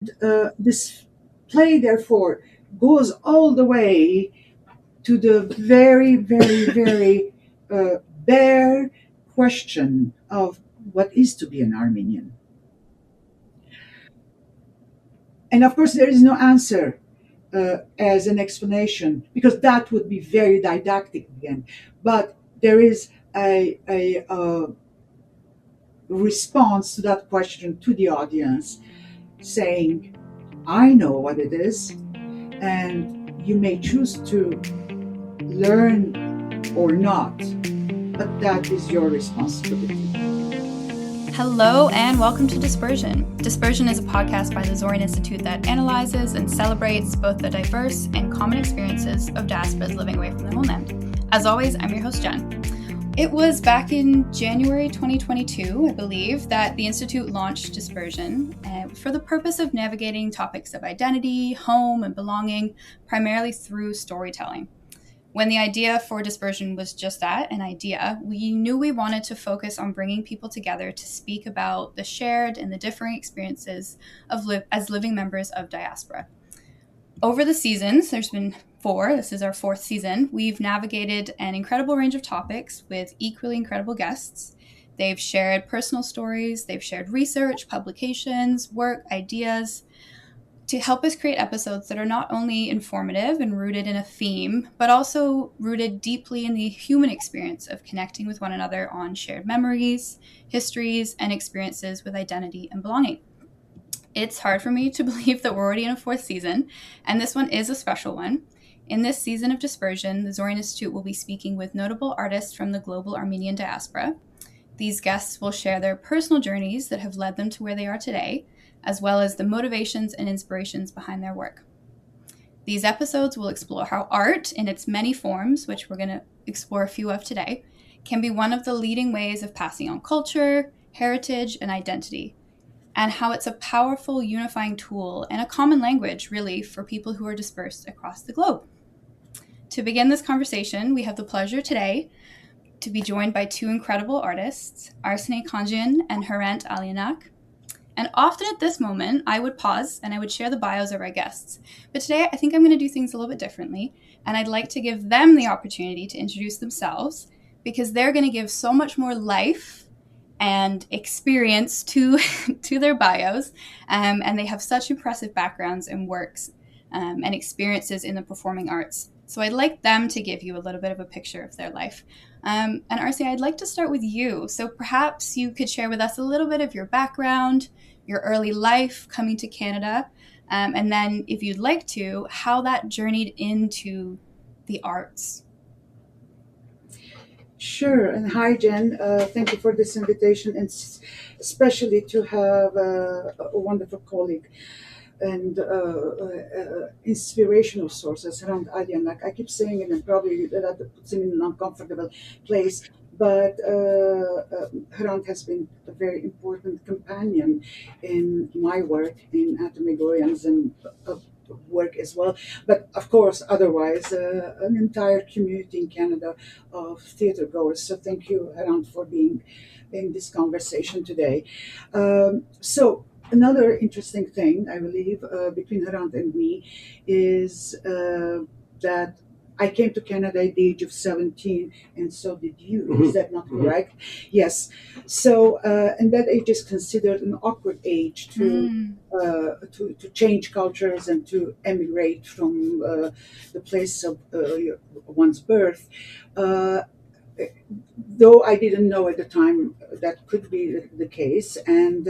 This play, therefore, goes all the way to the very, very, very bare question of what is to be an Armenian. And of course, there is no answer as an explanation, because that would be very didactic again. But there is a response to that question to the audience saying, I know what it is, and you may choose to learn or not, but that is your responsibility. Hello and welcome to Dispersion. Dispersion is a podcast by the Zorian Institute that analyzes and celebrates both the diverse and common experiences of diasporas living away from their homeland. As always, I'm your host, Jen. It was back in January 2022, I believe, that the Institute launched Dispersion for the purpose of navigating topics of identity, home, and belonging, primarily through storytelling. When the idea for Dispersion was just that, an idea, we knew we wanted to focus on bringing people together to speak about the shared and the differing experiences of as living members of diaspora. Over the seasons, there's been 4, this is our 4th season, we've navigated an incredible range of topics with equally incredible guests. They've shared personal stories, they've shared research, publications, work, ideas, to help us create episodes that are not only informative and rooted in a theme, but also rooted deeply in the human experience of connecting with one another on shared memories, histories, and experiences with identity and belonging. It's hard for me to believe that we're already in a 4th season, and this one is a special one. In this season of Dispersion, the Zorian Institute will be speaking with notable artists from the global Armenian diaspora. These guests will share their personal journeys that have led them to where they are today, as well as the motivations and inspirations behind their work. These episodes will explore how art, in its many forms, which we're going to explore a few of today, can be one of the leading ways of passing on culture, heritage, and identity, and how it's a powerful unifying tool and a common language, really, for people who are dispersed across the globe. To begin this conversation, we have the pleasure today to be joined by 2 incredible artists, Arsinee Khanjian and Hrant Alianak. And often at this moment, I would pause and I would share the bios of our guests. But today, I think I'm going to do things a little bit differently. And I'd like to give them the opportunity to introduce themselves, because they're going to give so much more life and experience to their bios. And they have such impressive backgrounds and works and experiences in the performing arts. So I'd like them to give you a little bit of a picture of their life. And Arsinee, I'd like to start with you. So perhaps you could share with us a little bit of your background, your early life coming to Canada, and then, if you'd like to, how that journeyed into the arts. Sure. And hi, Jen. Thank you for this invitation, and especially to have a wonderful colleague and inspirational sources around Alianak. I keep saying it, and probably that puts him in an uncomfortable place. But Hrant has been a very important companion in my work in Atomigoyans and work as well. But of course, otherwise, an entire community in Canada of theatre goers. So thank you, Hrant, for being in this conversation today. So another interesting thing, I believe, between Hrant and me is that I came to Canada at the age of 17, and so did you. Is that not correct? Yes. So, and that age is considered an awkward age to change cultures and to emigrate from the place of one's birth. Though I didn't know at the time that could be the case. And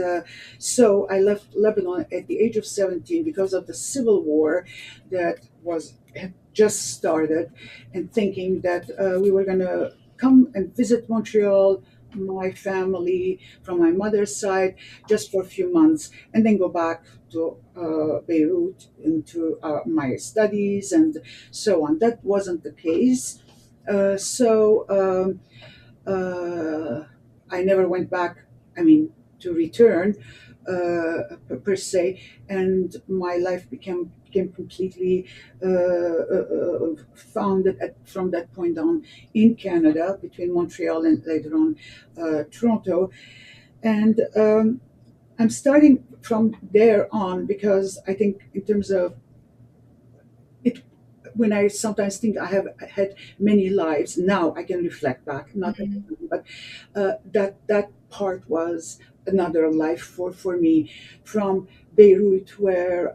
so I left Lebanon at the age of 17 because of the civil war that had just started, and thinking that we were going to come and visit Montreal, my family from my mother's side, just for a few months, and then go back to Beirut into my studies and so on. That wasn't the case. So I never went back, to return per se, and my life became completely founded from that point on in Canada, between Montreal and later on Toronto. And I'm starting from there on because I think in terms of it, when I sometimes think I have had many lives, now I can reflect back, not everything, but that part was another life for me, from Beirut, where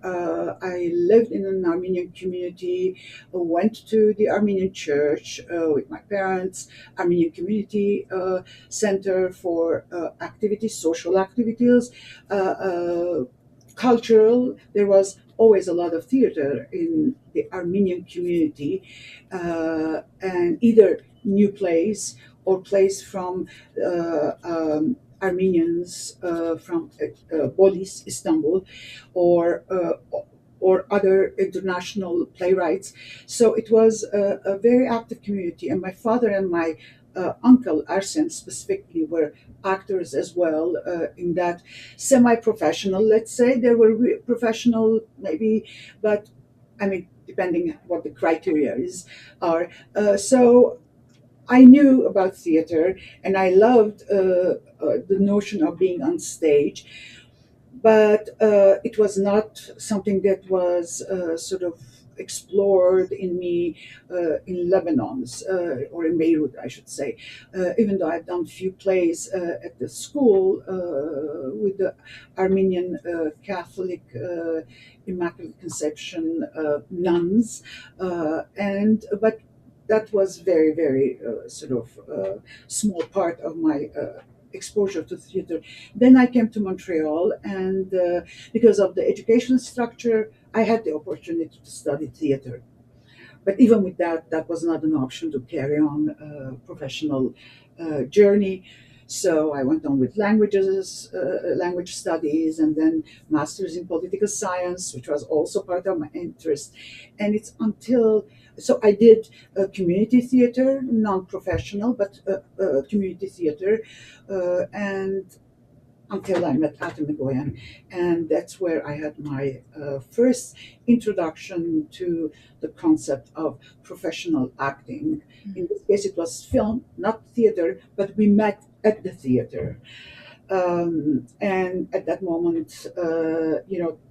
I lived in an Armenian community, went to the Armenian church with my parents, Armenian community center for activities, social activities, uh, uh, cultural. There was always a lot of theater in the Armenian community, and either new plays or plays from Armenians from Bolis, Istanbul, or other international playwrights. So it was a very active community, and my father and my uncle Arsen specifically were actors as well in that semi-professional. Let's say they were professional, maybe, but I mean, depending what the criteria are. So I knew about theater, and I loved the notion of being on stage, but it was not something that was sort of explored in me in Lebanon's or in Beirut, I should say. Even though I've done a few plays at the school with the Armenian Catholic Immaculate Conception nuns, and but that was very, very sort of small part of my exposure to theater. Then I came to Montreal, and because of the educational structure, I had the opportunity to study theater. But even with that, that was not an option to carry on a professional journey. So I went on with languages, language studies, and then masters in political science, which was also part of my interest. And it's until so I did community theater, non-professional, but community theater, and until I met Atem, and that's where I had my first introduction to the concept of professional acting. In this case, it was film, not theater, but we met at the theater. And at that moment,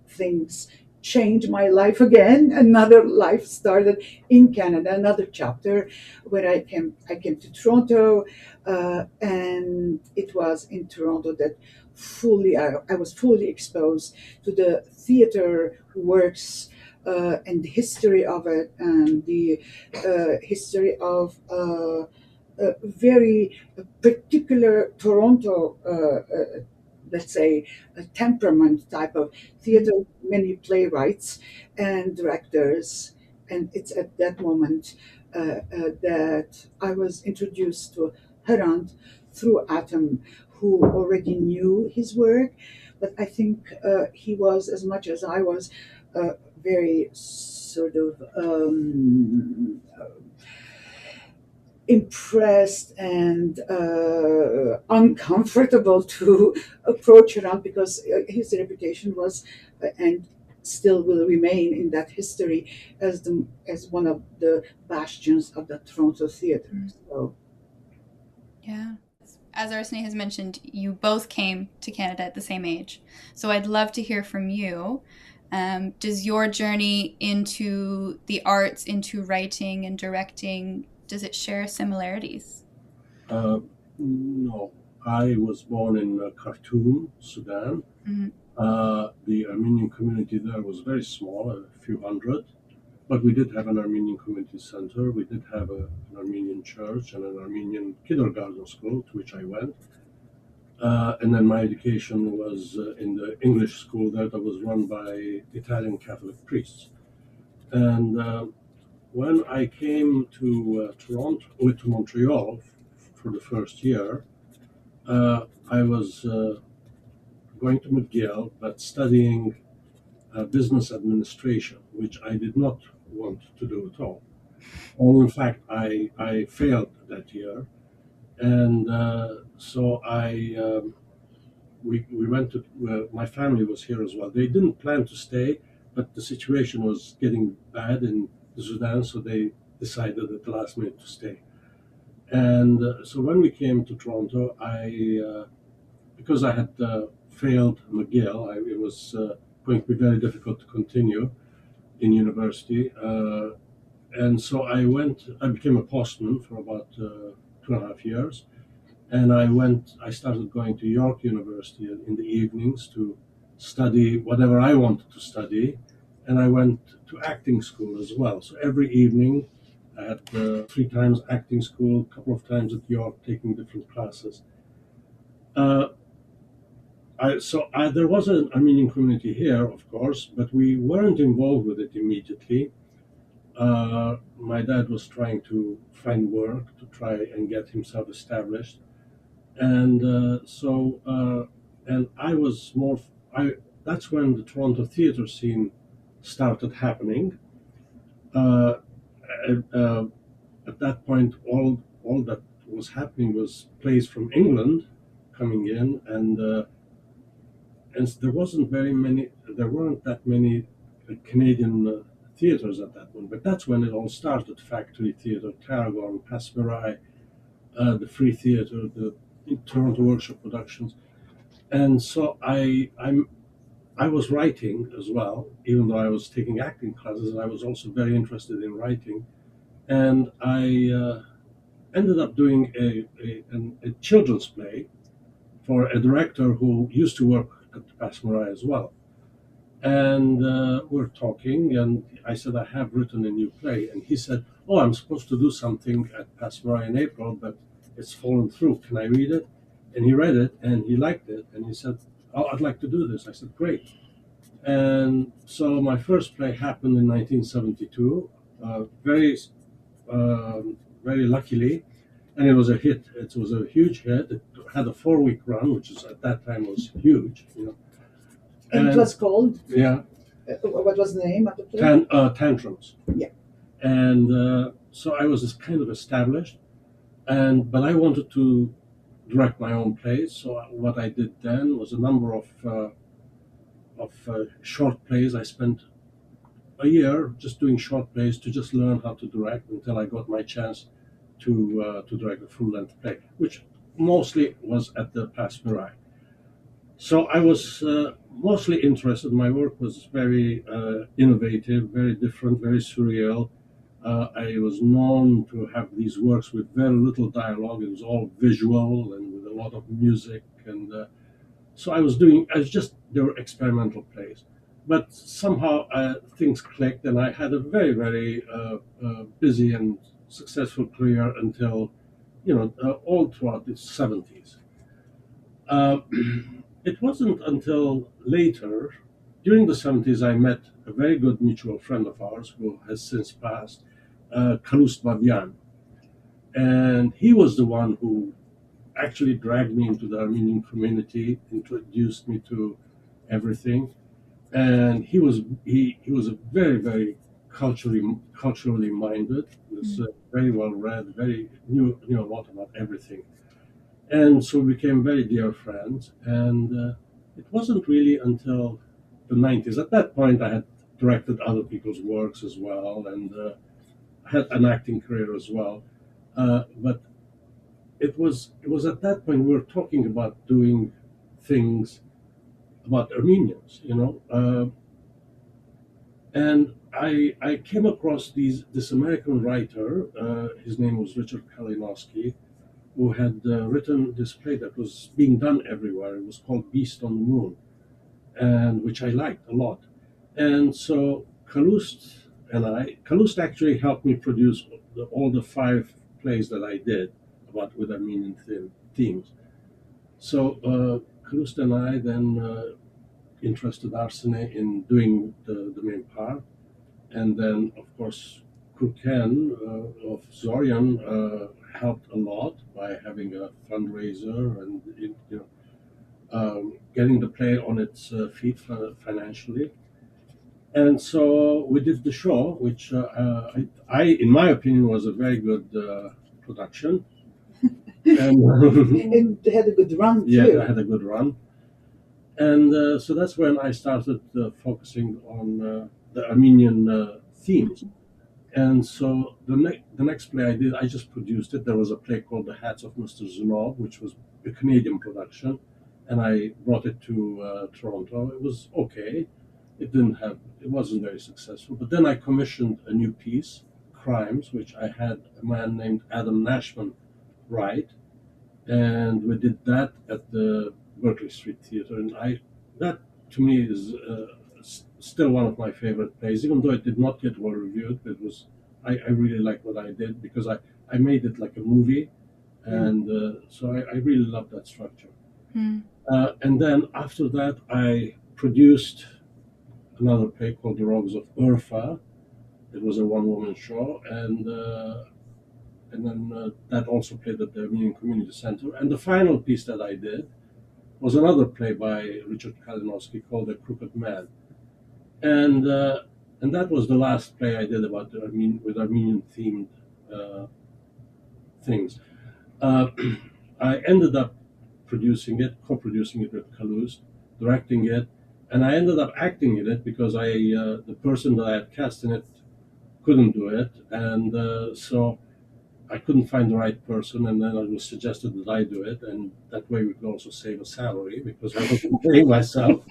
things changed my life again. Another life started in Canada, another chapter where I came to Toronto, and it was in Toronto that I was fully exposed to the theater works and the history of it, and the history of very particular Toronto, let's say, a temperament type of theater, many playwrights and directors. And it's at that moment that I was introduced to Hrant through Atem, who already knew his work. But I think he was, as much as I was, very sort of impressed and uncomfortable to approach Hrant, because his reputation was and still will remain in that history as one of the bastions of the Toronto theater. So, yeah. As Arsinee has mentioned, you both came to Canada at the same age. So I'd love to hear from you. Does your journey into the arts, into writing and directing, does it share similarities? No. I was born in Khartoum, Sudan. The Armenian community there was very small, a few hundred. But we did have an Armenian community center. We did have an Armenian church and an Armenian kindergarten school, to which I went. And then my education was in the English school there that was run by Italian Catholic priests. And when I came to to Montreal for the first year, I was going to McGill, but studying business administration, which I did not want to do at all. And in fact, I failed that year. And so we went to, my family was here as well. They didn't plan to stay, but the situation was getting bad in Sudan, so they decided at the last minute to stay. And so when we came to Toronto, because I had failed McGill. It was going to be very difficult to continue in university. And so I became a postman for about 2.5 years. And I started going to York University in the evenings to study whatever I wanted to study. And I went to acting school as well. So every evening I had 3 times acting school, a couple of times at York taking different classes. There was an Armenian community here, of course, but we weren't involved with it immediately. My dad was trying to find work to try and get himself established. And and I was more. That's when the Toronto theatre scene started happening. At that point, all that was happening was plays from England coming in, and there weren't that many Canadian theatres at that point. But that's when it all started: Factory Theatre, Tarragon, Passe Muraille, the Free Theatre, the Toronto Workshop Productions. And so I was writing as well, even though I was taking acting classes, and I was also very interested in writing. And I ended up doing a children's play for a director who used to work at Passe Muraille as well. And we're talking, and I said, I have written a new play. And he said, oh, I'm supposed to do something at Passe Muraille in April, but it's fallen through. Can I read it? And he read it, and he liked it. And he said, oh, I'd like to do this. I said, great. And so my first play happened in 1972, very luckily. And it was a hit. It was a huge hit. It had a 4-week run, which is at that time was huge. And it was called? Yeah. What was the name of the play? Tantrums. Yeah. And so I was kind of established, but I wanted to direct my own plays. So what I did then was a number of short plays. I spent a year just doing short plays to just learn how to direct until I got my chance to direct a full-length play, which mostly was at the Passe Muraille. So I was mostly interested. My work was very innovative, very different, very surreal. I was known to have these works with very little dialogue. It was all visual and with a lot of music. And so they were experimental plays. But somehow things clicked, and I had a very, very busy and successful career until, all throughout the 70s. It wasn't until later, during the 70s, I met a very good mutual friend of ours who has since passed, Kalust Babian. And he was the one who actually dragged me into the Armenian community, introduced me to everything. And he was a very, very culturally minded. He was very well read, knew a lot about everything. And so we became very dear friends. And it wasn't really until the 90s. At that point, I had directed other people's works as well, and had an acting career as well. But it was at that point we were talking about doing things about Armenians, and I came across this American writer. His name was Richard Kalinowski, who had written this play that was being done everywhere. It was called Beast on the Moon, and which I liked a lot. And so Kalust actually helped me produce all the 5 plays that I did with Armenian themes. So Kalust and I then interested Arsinee in doing the main part. And then, of course, Kurken of Zorian helped a lot by having a fundraiser and getting the play on its feet financially. And so we did the show, which in my opinion, was a very good production. And they had a good run too. Yeah, I had a good run. And so that's when I started focusing on the Armenian themes. And so the next play I did, I just produced it. There was a play called The Hats of Mr. Zunov, which was a Canadian production. and I brought it to Toronto. It was okay. It wasn't very successful. But then I commissioned a new piece, Crimes, which I had a man named Adam Nashman write, and we did that at the Berkeley Street Theatre. And that to me is still one of my favorite plays, even though it did not get well reviewed. I really like what I did because I made it like a movie, and so I really love that structure. And then after that, I produced another play called The Rogues of Urfa. It was a one-woman show, and then that also played at the Armenian Community Center. And the final piece that I did was another play by Richard Kalinowski called The Crooked Man. And that was the last play I did about with Armenian-themed things. I ended up co-producing it with Kaluz, directing it, and I ended up acting in it because the person that I had cast in it couldn't do it, and so I couldn't find the right person, and then it was suggested that I do it, and that way we could also save a salary because I wasn't paying myself.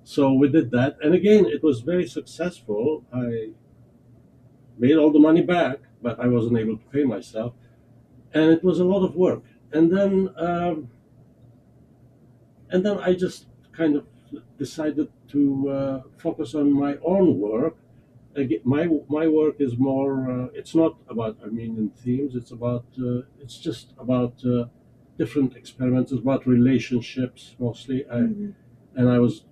So we did that, and again, it was very successful. I made all the money back, but I wasn't able to pay myself, and it was a lot of work. And then I just kind of decided to focus on my own work. Again, my work is more. It's not about Armenian themes. It's just about different experiments. It's about relationships mostly. And I was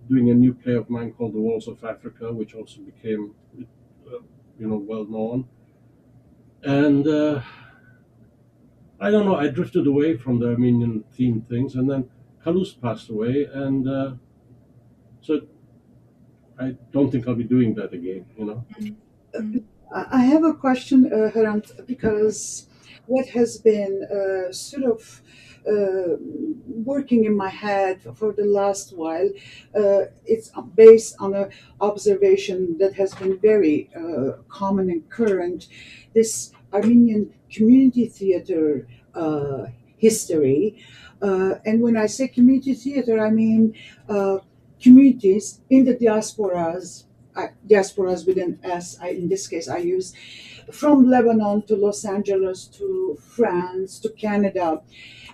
doing a new play of mine called The Walls of Africa, which also became, well known. And I don't know. I drifted away from the Armenian theme things, and then Kaluz passed away, and so I don't think I'll be doing that again. I have a question, Hrant, because what has been sort of working in my head for the last while, it's based on an observation that has been very common and current, this Armenian community theater history. And when I say community theater, I mean communities in the diasporas with an S. In this case, I use from Lebanon to Los Angeles to France to Canada.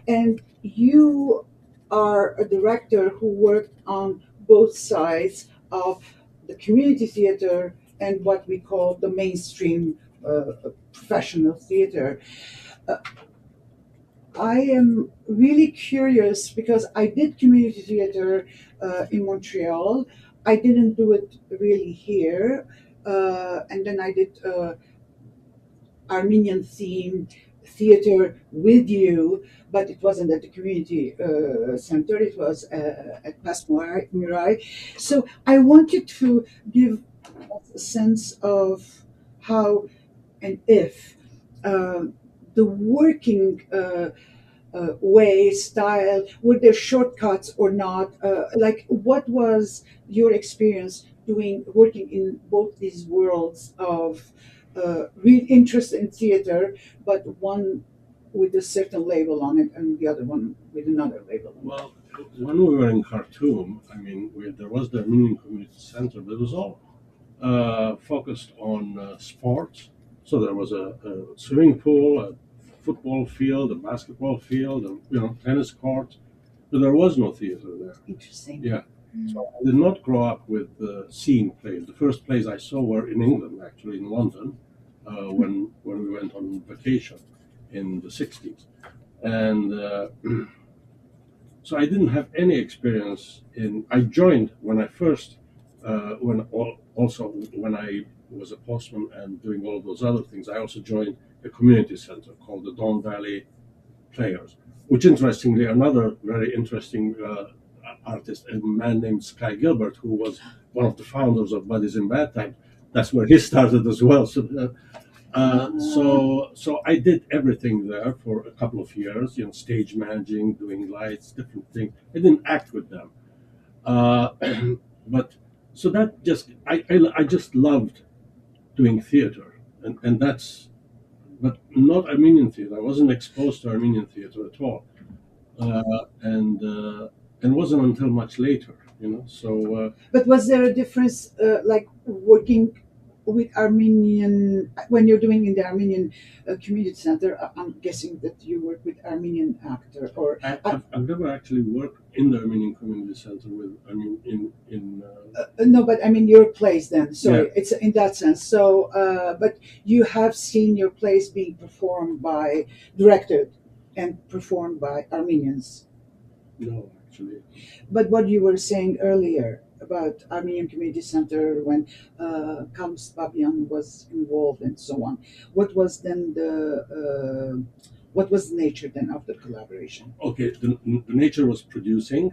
And you are a director who worked on both sides of the community theater and what we call the mainstream professional theater. I am really curious because I did community theater in Montreal. I didn't do it really here. And then I did Armenian themed theater with you, but it wasn't at the community center. It was at Passe Muraille. So I want you to give a sense of how and if the working way, style, were there shortcuts or not? Like, what was your experience working in both these worlds of real interest in theater, but one with a certain label on it and the other one with another label on it? Well, when we were in Khartoum, there was the Armenian Community Center, but it was all focused on sports. So there was a swimming pool, a football field, a basketball field, and tennis court, but there was no theater there. Interesting. Yeah. So I did not grow up with seeing plays. The first plays I saw were in England, actually, in London, when we went on vacation in the 60s. And so I didn't have any experience I joined when I first, when I was a postman and doing all those other things, I also joined a community center called the Don Valley Players, which interestingly, another very interesting artist, a man named Sky Gilbert, who was one of the founders of Buddies in Bad Times. That's where he started as well. So I did everything there for a couple of years, stage managing, doing lights, different things. I didn't act with them. But so that I just loved doing theater, and that's, but not Armenian theater. I wasn't exposed to Armenian theater at all. And it wasn't until much later, So But was there a difference, like working with Armenian when you're doing in the Armenian community center? I'm guessing that you work with Armenian actor, or I've never actually worked in the Armenian Community Center no, but I mean your plays. Then, sorry, Yeah. it's in that sense. So, but you have seen your plays being performed by, directed, and performed by Armenians. No, actually. But what you were saying earlier about Armenian Community Center when Kams Babian was involved and so on, what was then what was the nature then of the collaboration? Okay, the nature was producing,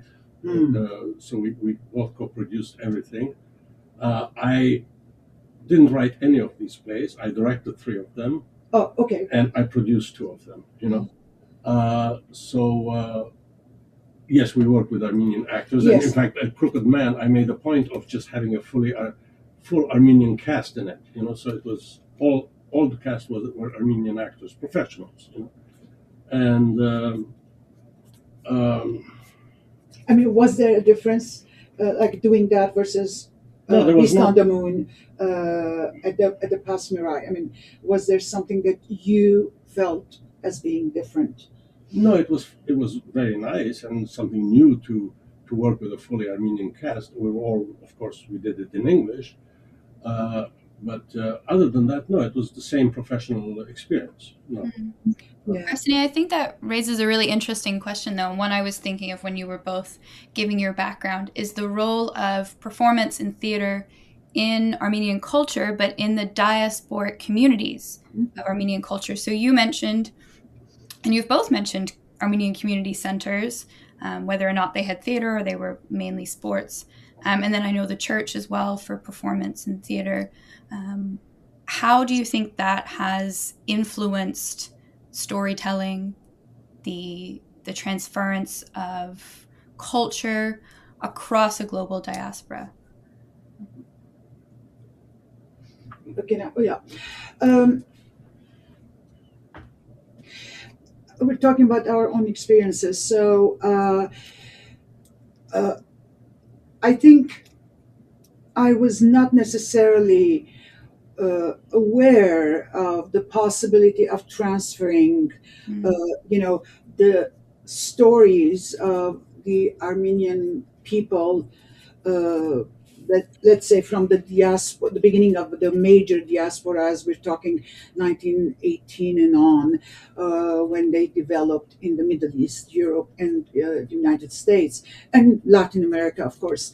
so we both co-produced everything. I didn't write any of these plays. I directed 3 of them, Oh, okay. and I produced 2 of them. Yes, we work with Armenian actors, and in Yes. fact, at Crooked Man, I made a point of just having a full Armenian cast in it. So it was all the cast were Armenian actors, professionals. And I mean, was there a difference, like doing that versus No, there was Beast on not. the Moon at the Passe Muraille? I mean, was there something that you felt as being different? No, it was very nice and something new to work with a fully Armenian cast. We were all, of course, we did it in English, but other than that, no, it was the same professional experience. No. Yeah. Arsinee, I think that raises a really interesting question, though, and one I was thinking of when you were both giving your background, is the role of performance in theater in Armenian culture, but in the diasporic communities of Armenian culture. So you mentioned, and you've both mentioned, Armenian community centers, whether or not they had theater or they were mainly sports. And then I know the church as well for performance and theater. How do you think that has influenced storytelling, the transference of culture across a global diaspora? Okay, now, yeah. We're talking about our own experiences. So I think I was not necessarily aware of the possibility of transferring, the stories of the Armenian people, let's say from the diaspora, the beginning of the major diasporas, we're talking 1918 and on, when they developed in the Middle East, Europe, and the United States, and Latin America, of course.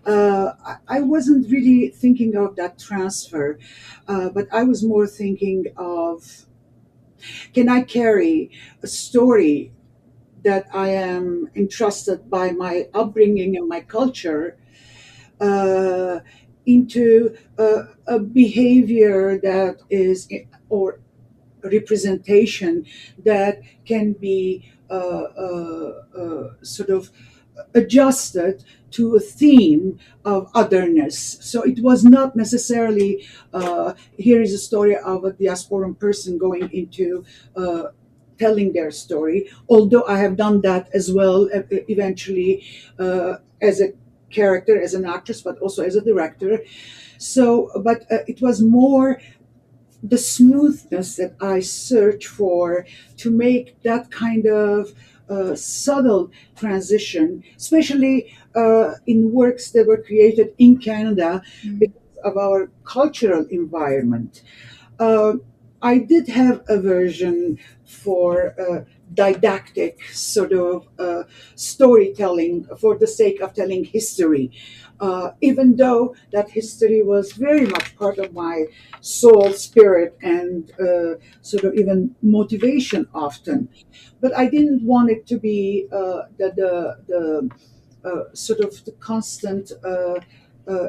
I wasn't really thinking of that transfer, but I was more thinking of, can I carry a story that I am entrusted by my upbringing and my culture into a behavior that is, or representation that can be sort of adjusted to a theme of otherness. So it was not necessarily, here is a story of a diasporan person going into telling their story, although I have done that as well, eventually, as a character, as an actress, but also as a director. So, but it was more the smoothness that I search for to make that kind of subtle transition, especially in works that were created in Canada because of our cultural environment. I did have a version for didactic sort of storytelling for the sake of telling history, even though that history was very much part of my soul, spirit, and sort of even motivation often. But I didn't want it to be the sort of the constant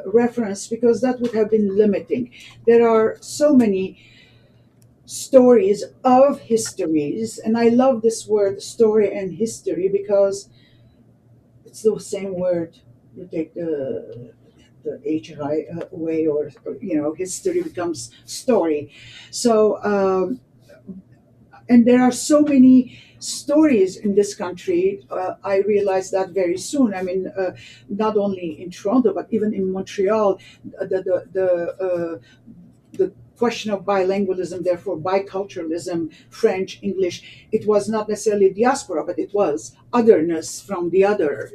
reference, because that would have been limiting. There are so many stories of histories, and I love this word story and history because it's the same word. You take the HI away, or history becomes story. So and there are so many stories in this country. I realized that very soon. I mean, not only in Toronto, but even in Montreal, the question of bilingualism, therefore biculturalism, French, English, it was not necessarily diaspora, but it was otherness from the other,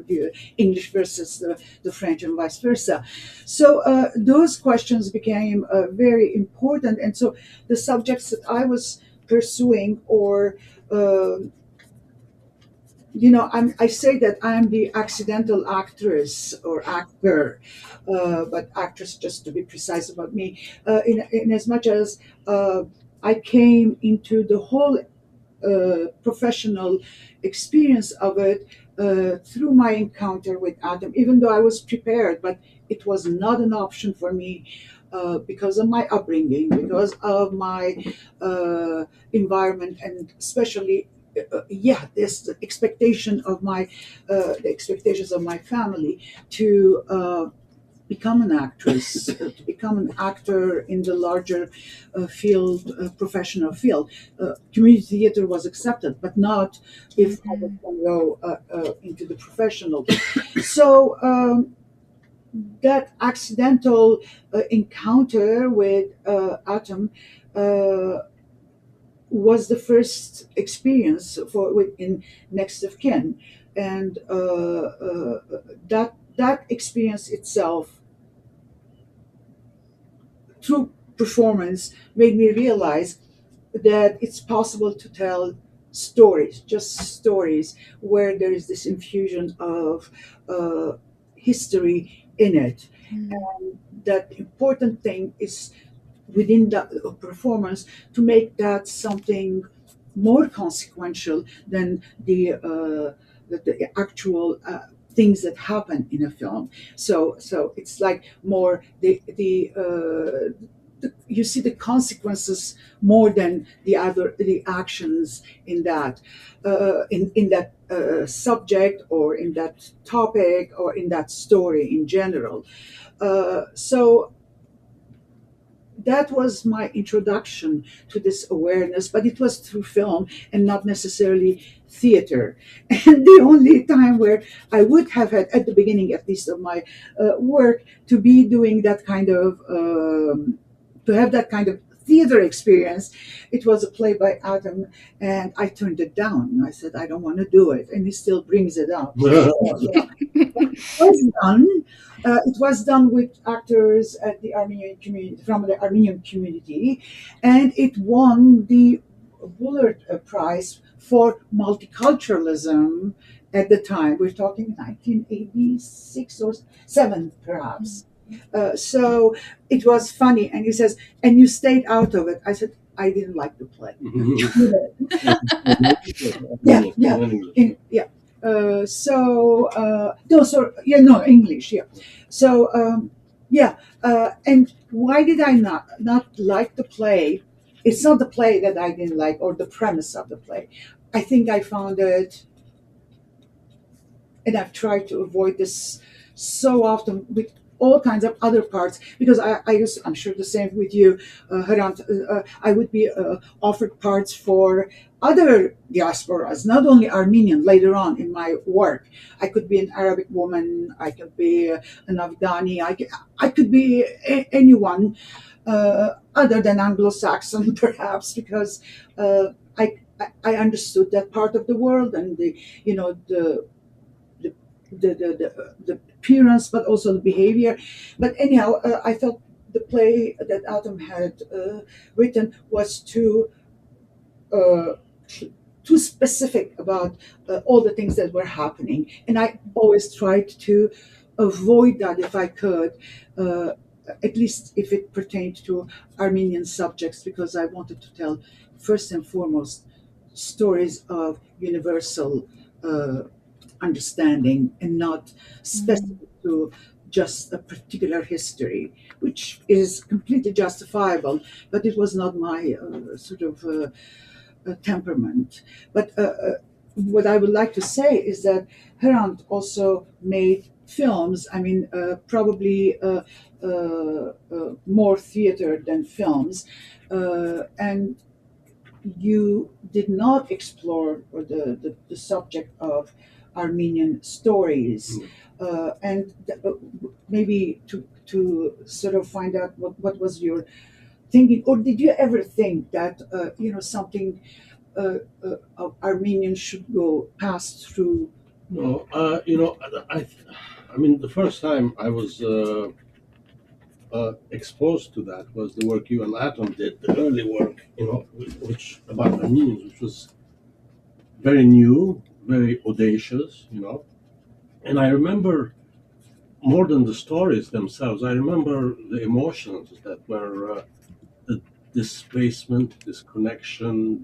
the English versus the French and vice versa. So those questions became very important. And so the subjects that I was pursuing, or I say that I'm the accidental actress or actor, but actress just to be precise about me, in as much as I came into the whole professional experience of it through my encounter with Adam, even though I was prepared, but it was not an option for me. Because of my upbringing, because of my environment, and especially this expectation of the expectations of my family to become an actress, to become an actor in the larger professional field. Community theater was accepted, but not if I was going to go into the professional. So that accidental encounter with Atom was the first experience in Next of Kin, and that experience itself, through performance, made me realize that it's possible to tell stories, just stories, where there is this infusion of history in it. And that important thing is within the performance to make that something more consequential than the actual things that happen in a film. So it's like more you see the consequences more than the actions in that subject, or in that topic, or in that story in general. So that was my introduction to this awareness, but it was through film and not necessarily theater. And the only time where I would have had, at the beginning at least of my work, to be doing that kind of to have that kind of theater experience, it was a play by Adam, and I turned it down. I said, I don't want to do it, and he still brings it up. It was done with actors at the Armenian community, from the Armenian community, and it won the Bullard Prize for multiculturalism at the time. We're talking 1986 or 7, perhaps. So it was funny, and he says, and you stayed out of it. I said, I didn't like the play. English. Yeah. So and why did I not like the play? It's not the play that I didn't like, or the premise of the play. I think I found it, and I've tried to avoid this so often with all kinds of other parts, because I'm sure the same with you, Hrant. I would be offered parts for other diasporas, not only Armenian, later on in my work. I could be an Arabic woman, I could be an Afghani, I could be anyone other than Anglo-Saxon, perhaps, because I understood that part of the world, and the appearance, but also the behavior. But anyhow, I felt the play that Adam had written was too specific about all the things that were happening, and I always tried to avoid that if I could, at least if it pertained to Armenian subjects, because I wanted to tell, first and foremost, stories of universal understanding, and not specific to just a particular history, which is completely justifiable, but it was not my temperament. But what I would like to say is that Hrant also made films. I mean, probably more theater than films, and you did not explore the subject of Armenian stories, and maybe to sort of find out what was your thinking, or did you ever think that something of Armenians should go pass through? No, I mean, the first time I was exposed to that was the work you and Atom did, the early work, which about Armenians, which was very new, very audacious, And I remember more than the stories themselves. I remember the emotions that were the displacement, disconnection,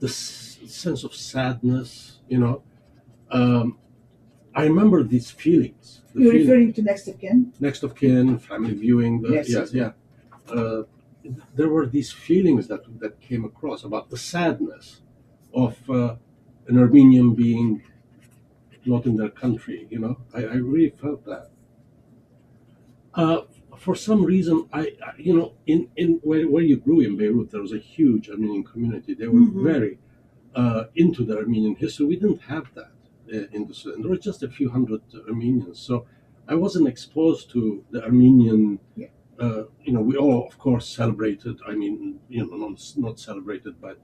the sense of sadness, I remember these feelings. You're referring to Next of Kin? Next of Kin, family viewing. Yes. Yeah. There were these feelings that came across about the sadness of an Armenian being not in their country. I really felt that. For some reason, in where you grew in Beirut, there was a huge Armenian community. They were very into the Armenian history. We didn't have that in the Sudan. There were just a few hundred Armenians, so I wasn't exposed to the Armenian. We all, of course, celebrated. I mean, not celebrated, but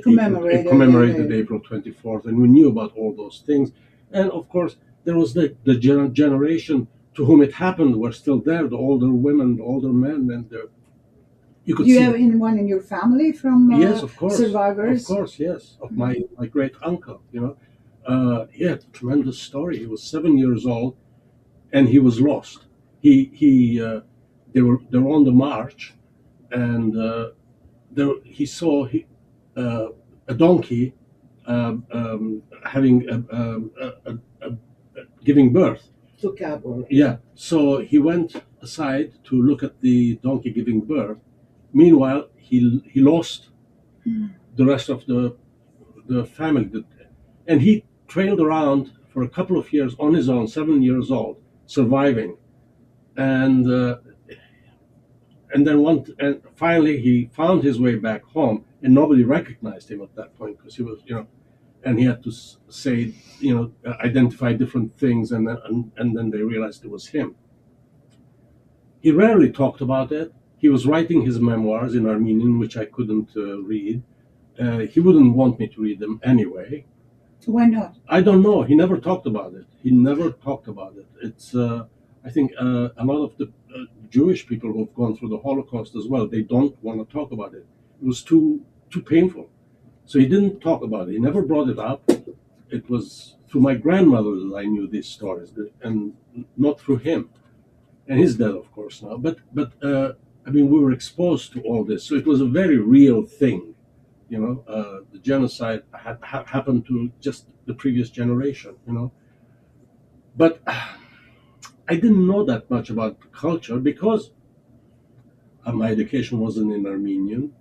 commemorated April 24th, and we knew about all those things. And of course, there was the generation to whom it happened were still there. The older women, the older men, and you could. Do you have anyone in your family from yes, of course, survivors? Of course, yes, of my great uncle. He had a tremendous story. He was 7 years old, and he was lost. They were on the march, and he saw a donkey having giving birth. Yeah, so he went aside to look at the donkey giving birth. Meanwhile, he lost the rest of the family, and he trailed around for a couple of years on his own, 7 years old, surviving, and then finally he found his way back home, and nobody recognized him at that point because he was, and he had to say, identify different things, and then they realized it was him. He rarely talked about it. He was writing his memoirs in Armenian, which I couldn't read. He wouldn't want me to read them anyway. Why not? I don't know. He never talked about it. It's, I think, a lot of the Jewish people who've gone through the Holocaust as well, they don't want to talk about it. It was too painful. So he didn't talk about it. He never brought it up. It was through my grandmother that I knew these stories, and not through him. And he's dead, of course, now. But I mean, we were exposed to all this, so it was a very real thing. The genocide happened to just the previous generation. But I didn't know that much about the culture because my education wasn't in Armenian.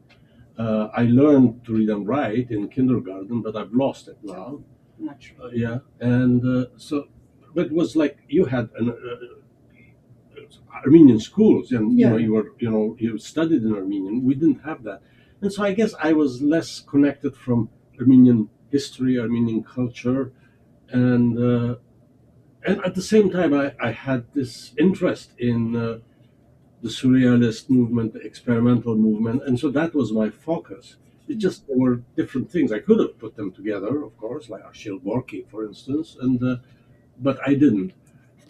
I learned to read and write in kindergarten, but I've lost it now. Naturally. And so, but it was like you had an Armenian schools, and you studied in Armenian. We didn't have that, and so I guess I was less connected from Armenian history, Armenian culture, and at the same time, I had this interest in the surrealist movement, the experimental movement, and so that was my focus. There were different things. I could have put them together, of course, like Achille Borki, for instance, but I didn't.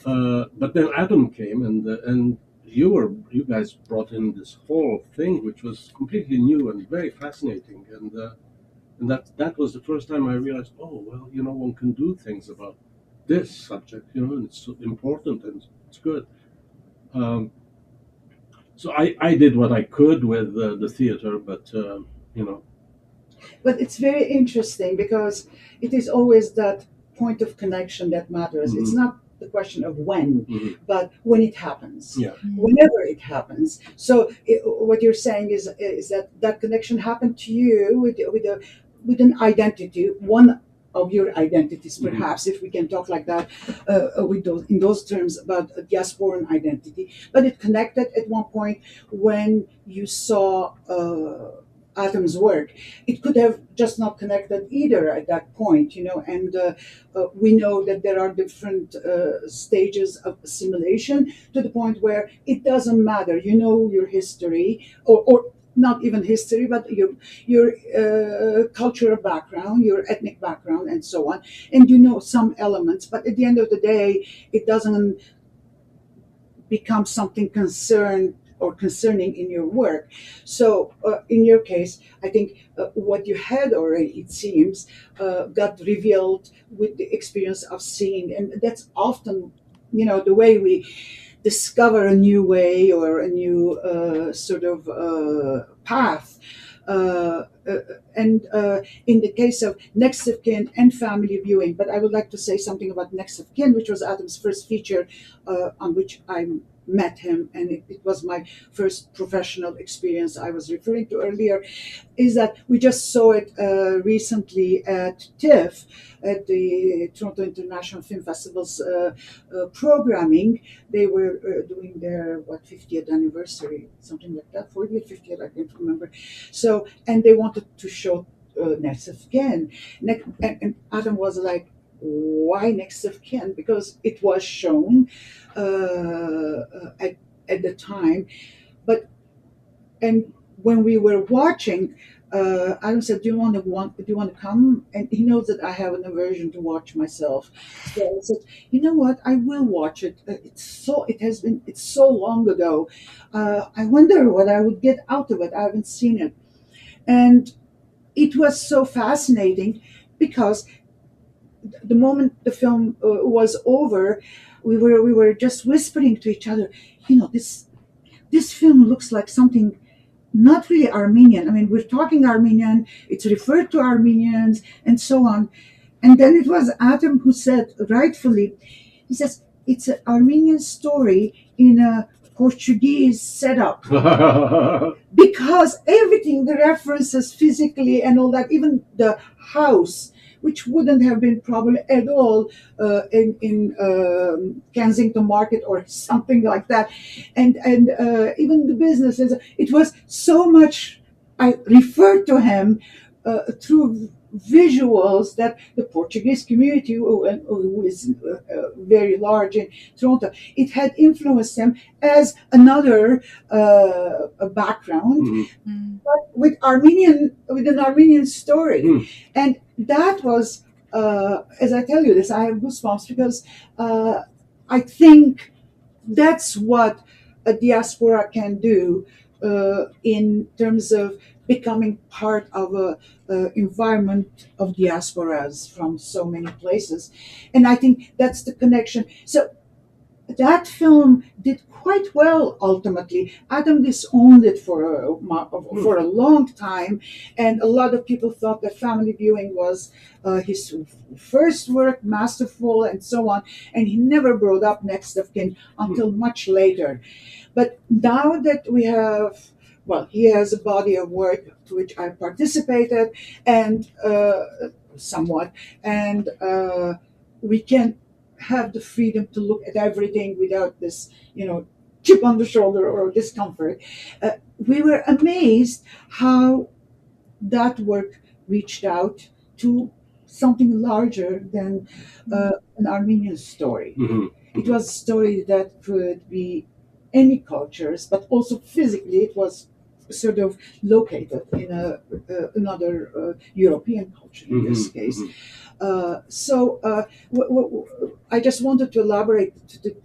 But then Atom came, and you guys brought in this whole thing, which was completely new and very fascinating, and that was the first time I realized, oh well, one can do things about this subject, and it's important and it's good. So I did what I could with the theater, but But it's very interesting because it is always that point of connection that matters. It's not the question of when, but when it happens. Yeah. Whenever it happens. So what you're saying is that connection happened to you with an identity, one of your identities, perhaps, if we can talk like that, in those terms about a diasporan identity. But it connected at one point when you saw Adam's work. It could have just not connected either at that point, and we know that there are different stages of assimilation to the point where it doesn't matter, your history, or not even history, but your cultural background, your ethnic background, and so on, and some elements, but at the end of the day, it doesn't become something concerning in your work. So in your case, I think what you had already, it seems, got revealed with the experience of seeing, and that's often, the way we discover a new way or a new sort of path. And in the case of Next of Kin and family viewing, but I would like to say something about Next of Kin, which was Adam's first feature on which I met him, and it was my first professional experience I was referring to earlier, is that we just saw it recently at TIFF, at the Toronto International Film Festival's programming. They were doing their 50th anniversary, something like that, 40th, 50th, I can't remember. So, and they wanted to show Next of Kin, and Adam was like, why Next of Kin? Because it was shown at the time, and when we were watching, Adam said, "Do you want to come?" And he knows that I have an aversion to watch myself, so I said, "You know what? I will watch it. It's so long ago. I wonder what I would get out of it. I haven't seen it, and it was so fascinating because." The moment the film was over, we were just whispering to each other, this film looks like something not really Armenian. I mean, we're talking Armenian, it's referred to Armenians, and so on. And then it was Adam who said, rightfully, he says, it's an Armenian story in a Portuguese setup. Because everything, the references physically and all that, even the house, which wouldn't have been probably at all in Kensington Market or something like that, and even the businesses. It was so much. I referred to him through visuals that the Portuguese community, who is very large in Toronto, it had influenced them as another background, but with an Armenian story, and that was, as I tell you this, I have goosebumps because I think that's what a diaspora can do in terms of becoming part of a environment of diasporas from so many places, and I think that's the connection. So that film did quite well ultimately. Adam disowned it for a long time, and a lot of people thought that family viewing was his first work, masterful, and so on, and he never brought up Next of Kin until much later. But now that we have, he has a body of work to which I participated, and somewhat, and we can have the freedom to look at everything without this, chip on the shoulder or discomfort. We were amazed how that work reached out to something larger than an Armenian story. It was a story that could be any cultures, but also physically it was sort of located in another European culture in this case. So I just wanted to elaborate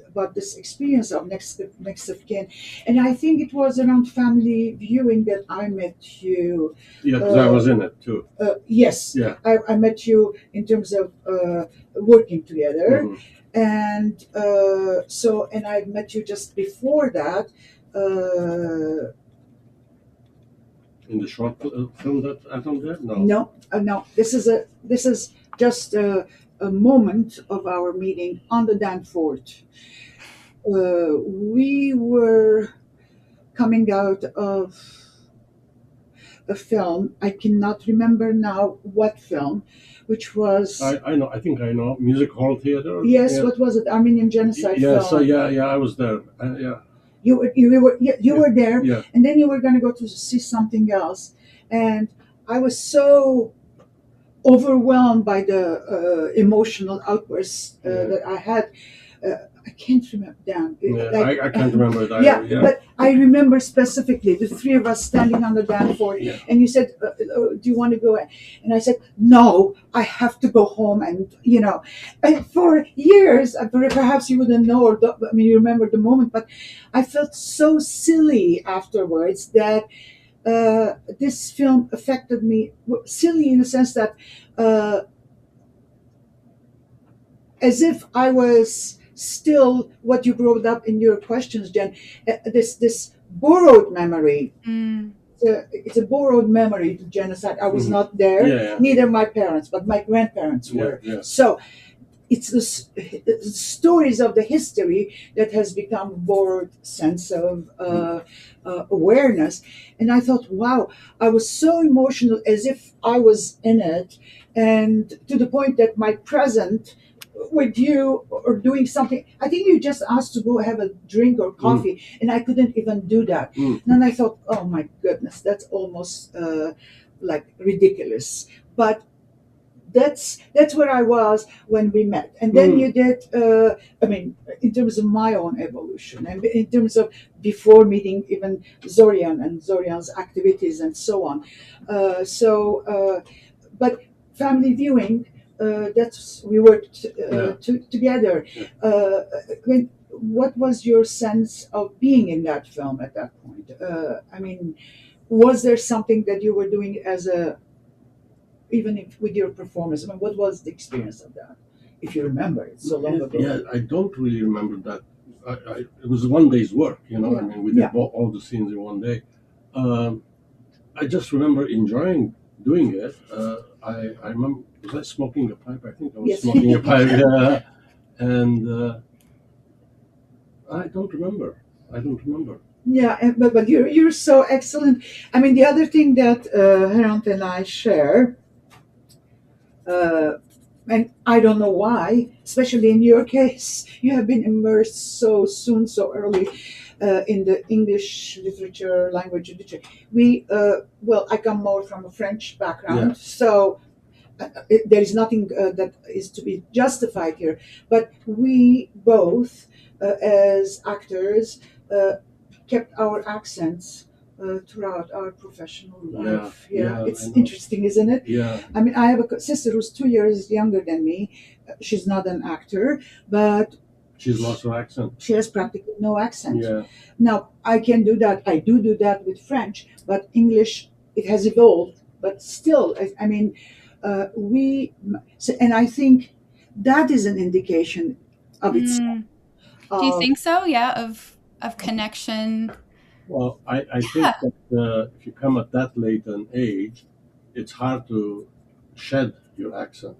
about this experience of Next of Kin, and I think it was around family viewing that I met you. Yeah, because I was in it too. Yes, yeah. I met you in terms of working together, and and I met you just before that. In the short film that Adam did? No. No. This is just a moment of our meeting on the Danforth. We were coming out of a film. I cannot remember now what film, which was. I know. I think I know. Music Hall Theatre. Yes. Yeah. What was it? Armenian genocide film. So yeah. I was there. Yeah. You were there, Yeah. and then you were going to go to see something else, and I was so overwhelmed by the emotional outbursts that I had. I can't remember. Damn. I can't remember it either. Yeah, but I remember specifically the three of us standing on the dance floor, and you said, "Do you want to go?" And I said, "No, I have to go home." And and for years, perhaps you wouldn't know, you remember the moment, but I felt so silly afterwards that this film affected me. Silly in the sense that, as if I was still what you brought up in your questions, Jen. This borrowed memory. It's a borrowed memory to genocide. I was not there. Neither my parents, but my grandparents were. So it's the stories of the history that has become borrowed sense of awareness. And I thought, wow, I was so emotional, as if I was in it, and to the point that my present with you or doing something, I think you just asked to go have a drink or coffee, and I couldn't even do that. And then I thought, oh my goodness, that's almost like ridiculous. But that's where I was when we met. And then you did, in terms of my own evolution, and in terms of before meeting even Zorian and Zorian's activities and so on. But family viewing, we worked together. What was your sense of being in that film at that point? Was there something that you were doing even if with your performance? What was the experience of that, if you remember it so long ago? Yeah, I don't really remember that. It was one day's work, we did all the scenes in one day. I just remember enjoying doing it. I remember, was I smoking a pipe? I think I was smoking a pipe. And I don't remember. Yeah, but you're so excellent. The other thing that Hrant and I share, and I don't know why, especially in your case, you have been immersed so soon, so early in the English language literature. I come more from a French background, so there is nothing that is to be justified here. But we both, as actors, kept our accents throughout our professional life. It's interesting, isn't it? I have a sister who's 2 years younger than me. She's not an actor, but she's lost her accent. She has practically no accent. Now, I can do that. I do that with French, but English, it has evolved. But still, and I think that is an indication of itself. Do you think so? Yeah, of connection. Well, I think that if you come at that late an age, it's hard to shed your accent,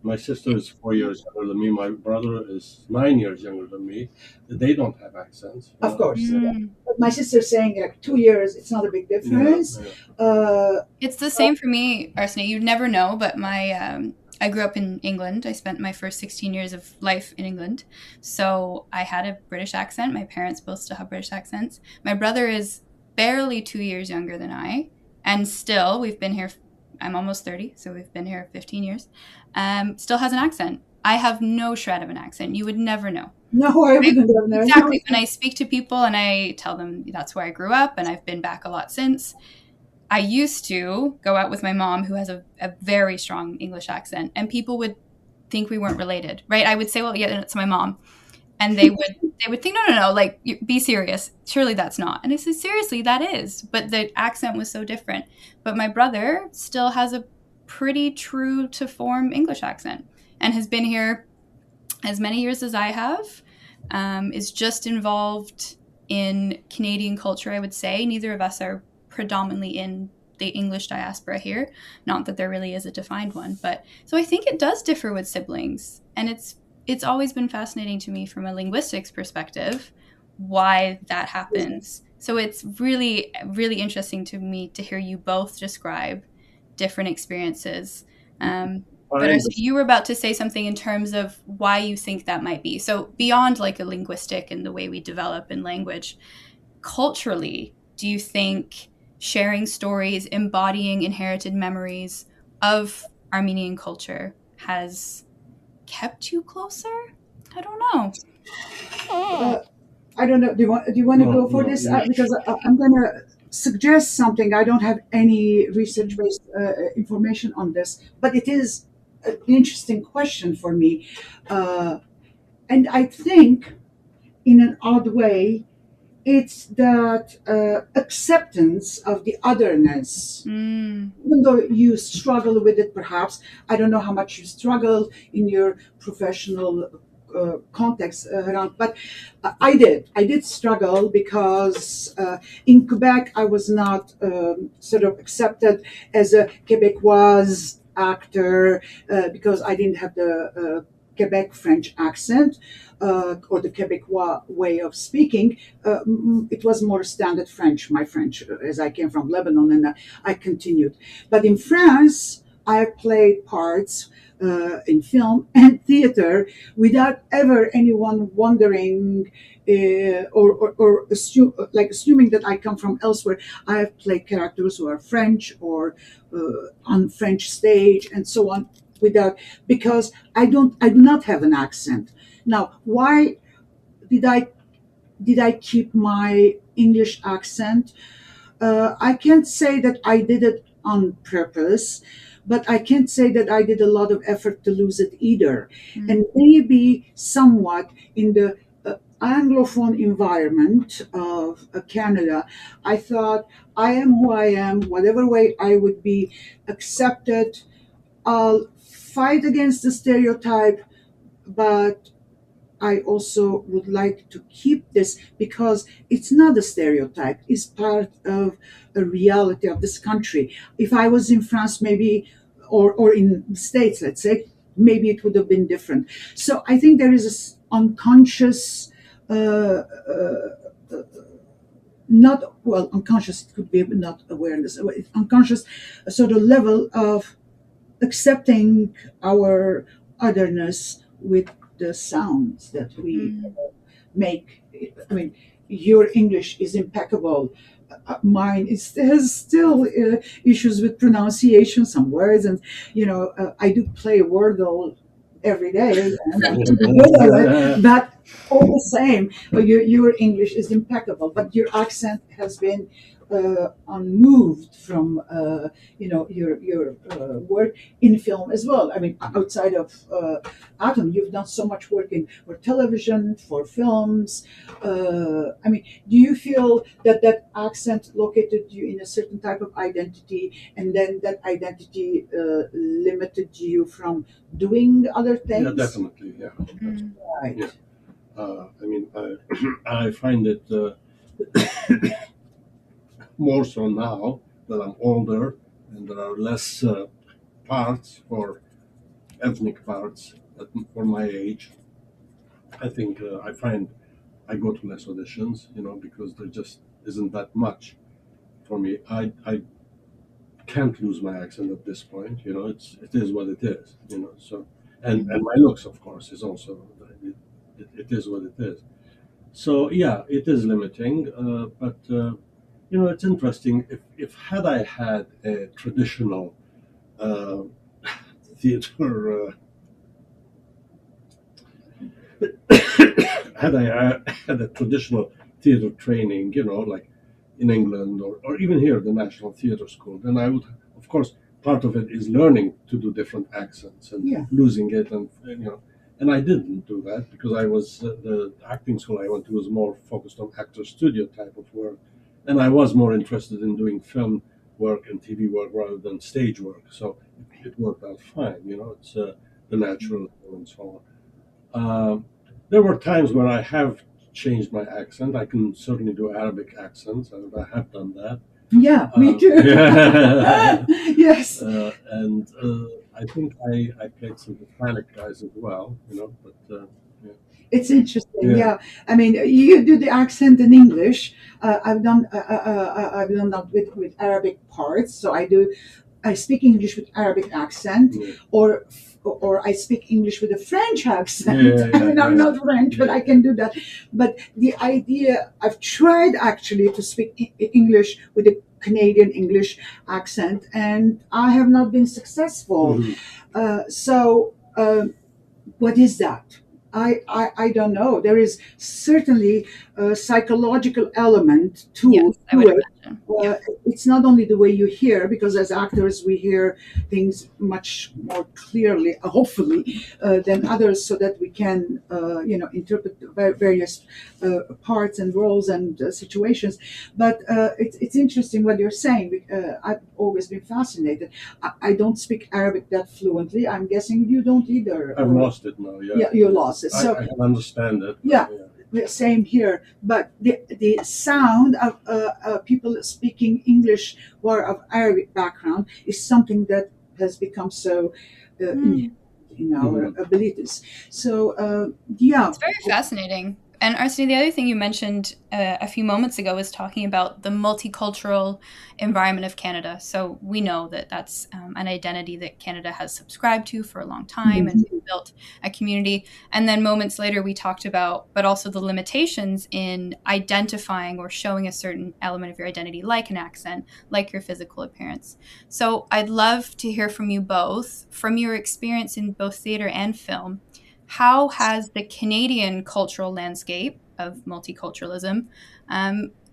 My sister is 4 years younger than me. My brother is 9 years younger than me. They don't have accents. Of course. But my sister's saying 2 years, it's not a big difference. It's the same for me, Arsinee. You'd never know, but I grew up in England. I spent my first 16 years of life in England. So I had a British accent. My parents both still have British accents. My brother is barely 2 years younger than I. And still, we've been here, I'm almost 30, so we've been here 15 years. Still has an accent. I have no shred of an accent. You would never know. No, I wouldn't have known. Exactly. When I speak to people and I tell them that's where I grew up and I've been back a lot since, I used to go out with my mom, who has a very strong English accent, and people would think we weren't related, right? I would say, well, yeah, it's my mom. And they would think, no, like, be serious. Surely that's not. And I said, seriously, that is. But the accent was so different. But my brother still has a pretty true to form English accent and has been here as many years as I have, is just involved in Canadian culture, I would say. Neither of us are predominantly in the English diaspora here. Not that there really is a defined one, but so I think it does differ with siblings. And it's always been fascinating to me from a linguistics perspective why that happens. So it's really, really interesting to me to hear you both describe different experiences. But so you were about to say something in terms of why you think that might be. So beyond like a linguistic and the way we develop in language, culturally, do you think sharing stories, embodying inherited memories of Armenian culture has kept you closer? I don't know. I don't know. Do you want to go for this? Because I'm going to suggest something. I don't have any research-based information on this, but it is an interesting question for me. And I think, in an odd way, it's that acceptance of the otherness. Even though you struggle with it, perhaps, I don't know how much you struggle in your professional context, but I did struggle because in Quebec I was not sort of accepted as a Quebecois actor because I didn't have the Quebec French accent or the Quebecois way of speaking. It was more standard French, my French, as I came from Lebanon, and I continued. But in France, I played parts in film and theater without ever anyone wondering or assuming that I come from elsewhere. I have played characters who are French or on French stage and so on because I do not have an accent. Now, why did I keep my English accent? I can't say that I did it on purpose, but I can't say that I did a lot of effort to lose it either. And maybe somewhat in the Anglophone environment of Canada, I thought I am who I am, whatever way I would be accepted. I'll fight against the stereotype, but I also would like to keep this because it's not a stereotype. It's part of a reality of this country. If I was in France, maybe, or in the States, let's say, maybe it would have been different. So I think there is this unconscious, unconscious, it could be not awareness, unconscious sort of level of accepting our otherness with the sounds that we make. I mean, your English is impeccable. Mine has still issues with pronunciation, some words, and I do play Wordle every day, but all the same, your English is impeccable. But your accent has been unmoved from your work in film as well. I mean, outside of Atom, you've done so much work for television, for films. I mean, do you feel that accent located you in a certain type of identity, and then that identity limited you from doing other things? Yeah, definitely. Yeah. Right. Yeah. I mean, I find it more so now that I'm older and there are less parts or ethnic parts for my age. I think I find I go to less auditions, because there just isn't that much for me. I can't lose my accent at this point. It is what it is. So and my looks, of course, is also it is what it is. So yeah, it is limiting, but it's interesting. If had I had a traditional theater, had I had a traditional theater training, like in England or even here at the National Theatre School, then I would, of course, part of it is learning to do different accents and losing it, and I didn't do that because I was the acting school I went to was more focused on actor studio type of work, and I was more interested in doing film work and TV work rather than stage work. So it worked out fine. It's the natural and so on. There were times where I have changed my accent. I can certainly do Arabic accents, and I have done that. Yeah, me too. Yes. And I think I played some Hispanic guys as well, but yeah. It's interesting, yeah. I mean, you do the accent in English. I've done that with Arabic parts, so I do I speak English with Arabic accent, or I speak English with a French accent. I mean, I'm not French, but I can do that. But the idea, I've tried actually to speak English with a Canadian English accent, and I have not been successful. So what is that? I don't know. There is certainly a psychological element to Yes, I would it. imagine. Yeah. It's not only the way you hear, because as actors we hear things much more clearly, hopefully, than others, so that we can, interpret various parts and roles and situations. But it's interesting what you're saying. I've always been fascinated. I don't speak Arabic that fluently. I'm guessing you don't either. I've lost it now. Yeah, you lost it. So I can understand it. Yeah. Same here, but the sound of people speaking English who are of Arabic background is something that has become so in our abilities. So yeah, It's very fascinating. And Arsinee, the other thing you mentioned a few moments ago was talking about the multicultural environment of Canada. So we know that that's an identity that Canada has subscribed to for a long time and built a community. And then moments later, we talked about, but also the limitations in identifying or showing a certain element of your identity, like an accent, like your physical appearance. So I'd love to hear from you both, from your experience in both theater and film. How has the Canadian cultural landscape of multiculturalism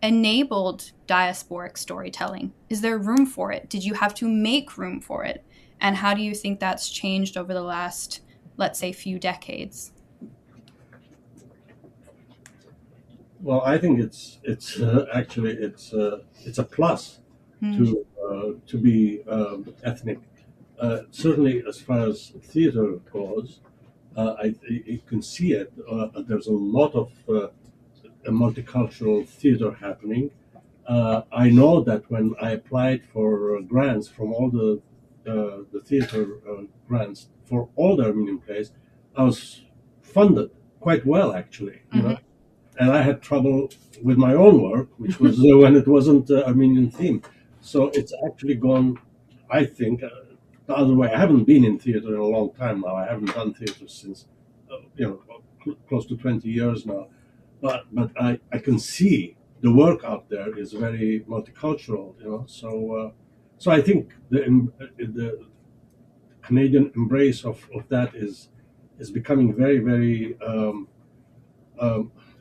enabled diasporic storytelling? Is there room for it? Did you have to make room for it? And how do you think that's changed over the last, let's say, few decades? Well, I think it's actually it's a plus to be ethnic. Certainly, as far as theater goes. You can see it. There's a lot of multicultural theater happening. I know that when I applied for grants from all the theater grants for all the Armenian plays, I was funded quite well, actually. You know? And I had trouble with my own work, which was when it wasn't Armenian theme. So it's actually gone, I think, the other way. I haven't been in theater in a long time now. I haven't done theater since, close to 20 years now. But I can see the work out there is very multicultural, So I think the Canadian embrace of that is becoming very, very.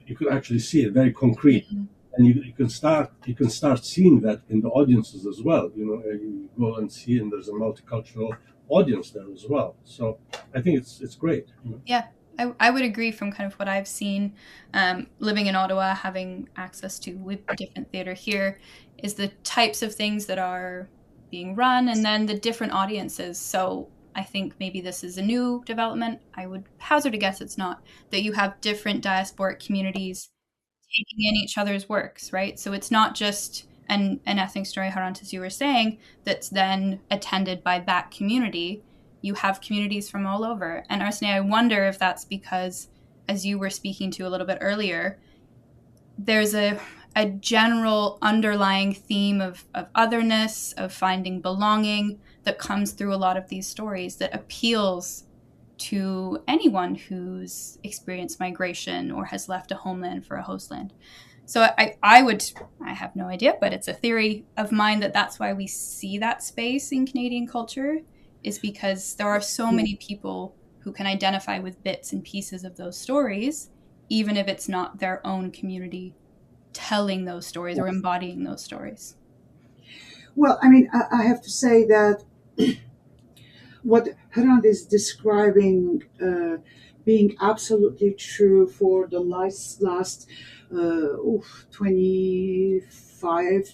You can actually see it very concrete. And you can start seeing that in the audiences as well. You go and see, and there's a multicultural audience there as well. So I think it's great. Yeah, I would agree from kind of what I've seen, living in Ottawa, having access to with different theater here, is the types of things that are being run, and then the different audiences. So I think maybe this is a new development. I would hazard a guess it's not, that you have different diasporic communities taking in each other's works, right? So it's not just an ethnic story, Hrant, as you were saying, that's then attended by that community. You have communities from all over. And Arsinee, I wonder if that's because, as you were speaking to a little bit earlier, there's a general underlying theme of otherness, of finding belonging that comes through a lot of these stories that appeals to anyone who's experienced migration or has left a homeland for a hostland. So I have no idea, but it's a theory of mine that that's why we see that space in Canadian culture, is because there are so many people who can identify with bits and pieces of those stories, even if it's not their own community telling those stories or embodying those stories. Well, I mean, I have to say that what Hrant is describing being absolutely true for the last 25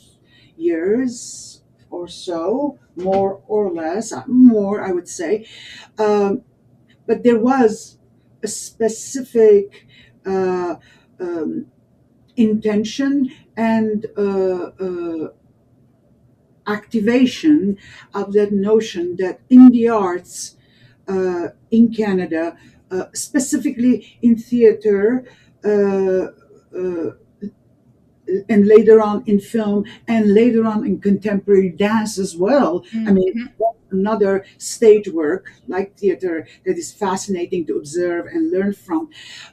years or so, more or less, more I would say. But there was a specific intention and activation of that notion that in the arts in Canada, specifically in theater, and later on in film, and later on in contemporary dance as well. I mean, another stage work like theater that is fascinating to observe and learn from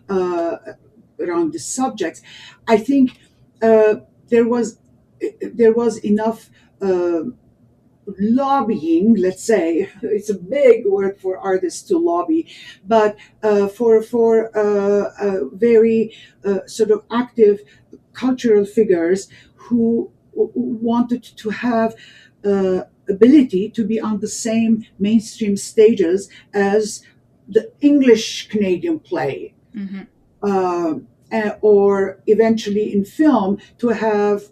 around the subjects. I think there was enough lobbying, let's say. It's a big word for artists to lobby, but for very sort of active cultural figures who wanted to have ability to be on the same mainstream stages as the English Canadian play. Or eventually in film to have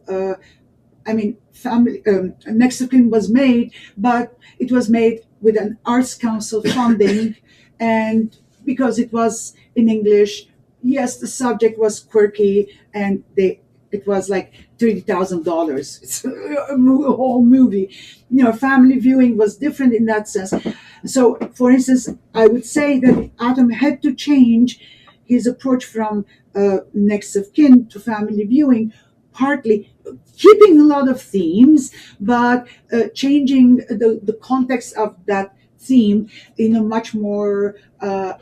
family Next of Kin was made, but it was made with an Arts Council funding, and because it was in English, yes, the subject was quirky, and it was like $30,000. It's a whole movie. Family viewing was different in that sense. So, for instance, I would say that Atom had to change his approach from Next of Kin to family viewing, partly keeping a lot of themes, but changing the context of that theme in a much more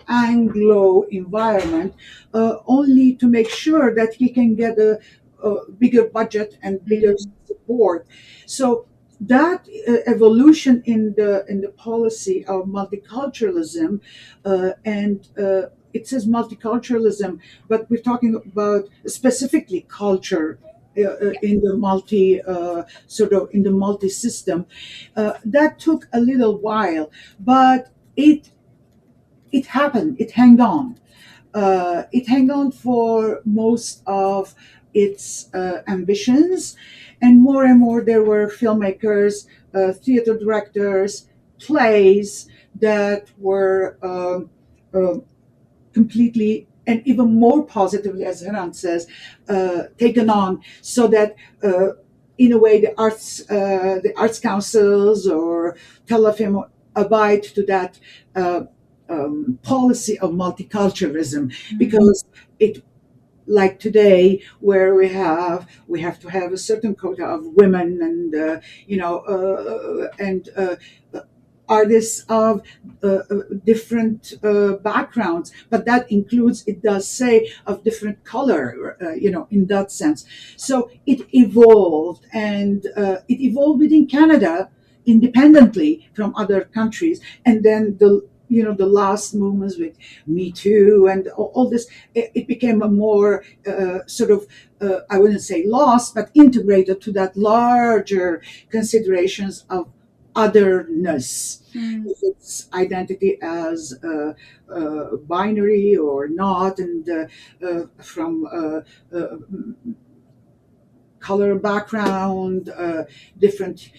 Anglo environment, only to make sure that he can get a bigger budget and bigger support. So that evolution in the policy of multiculturalism, and it says multiculturalism, but we're talking about specifically culture in the multi system. That took a little while, but it happened. It hung on. It hung on for most of its ambitions, and more there were filmmakers, theater directors, plays that were completely and even more positively, as Hrant says, taken on, so that in a way the arts councils or Telefilm abide to that policy of multiculturalism, because it, like today, where we have to have a certain quota of women and artists of different backgrounds, but that includes, it does say, of different color, in that sense. So it evolved, and it evolved within Canada independently from other countries, and then the last movements with Me Too and all this, it became a more I wouldn't say lost, but integrated to that larger considerations of otherness, if it's identity as binary or not, and from color background, different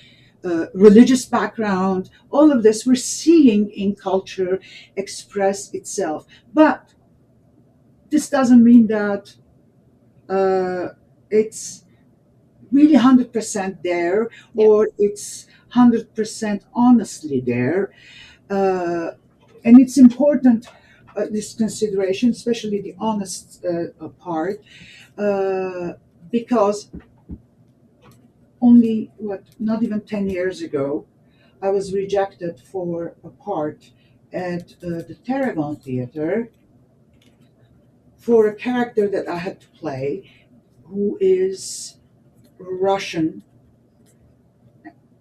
religious background, all of this we're seeing in culture express itself. But this doesn't mean that it's really 100% there, or it's 100% honestly there. And it's important, this consideration, especially the honest part, because only, not even 10 years ago, I was rejected for a part at the Tarragon Theatre for a character that I had to play, who is Russian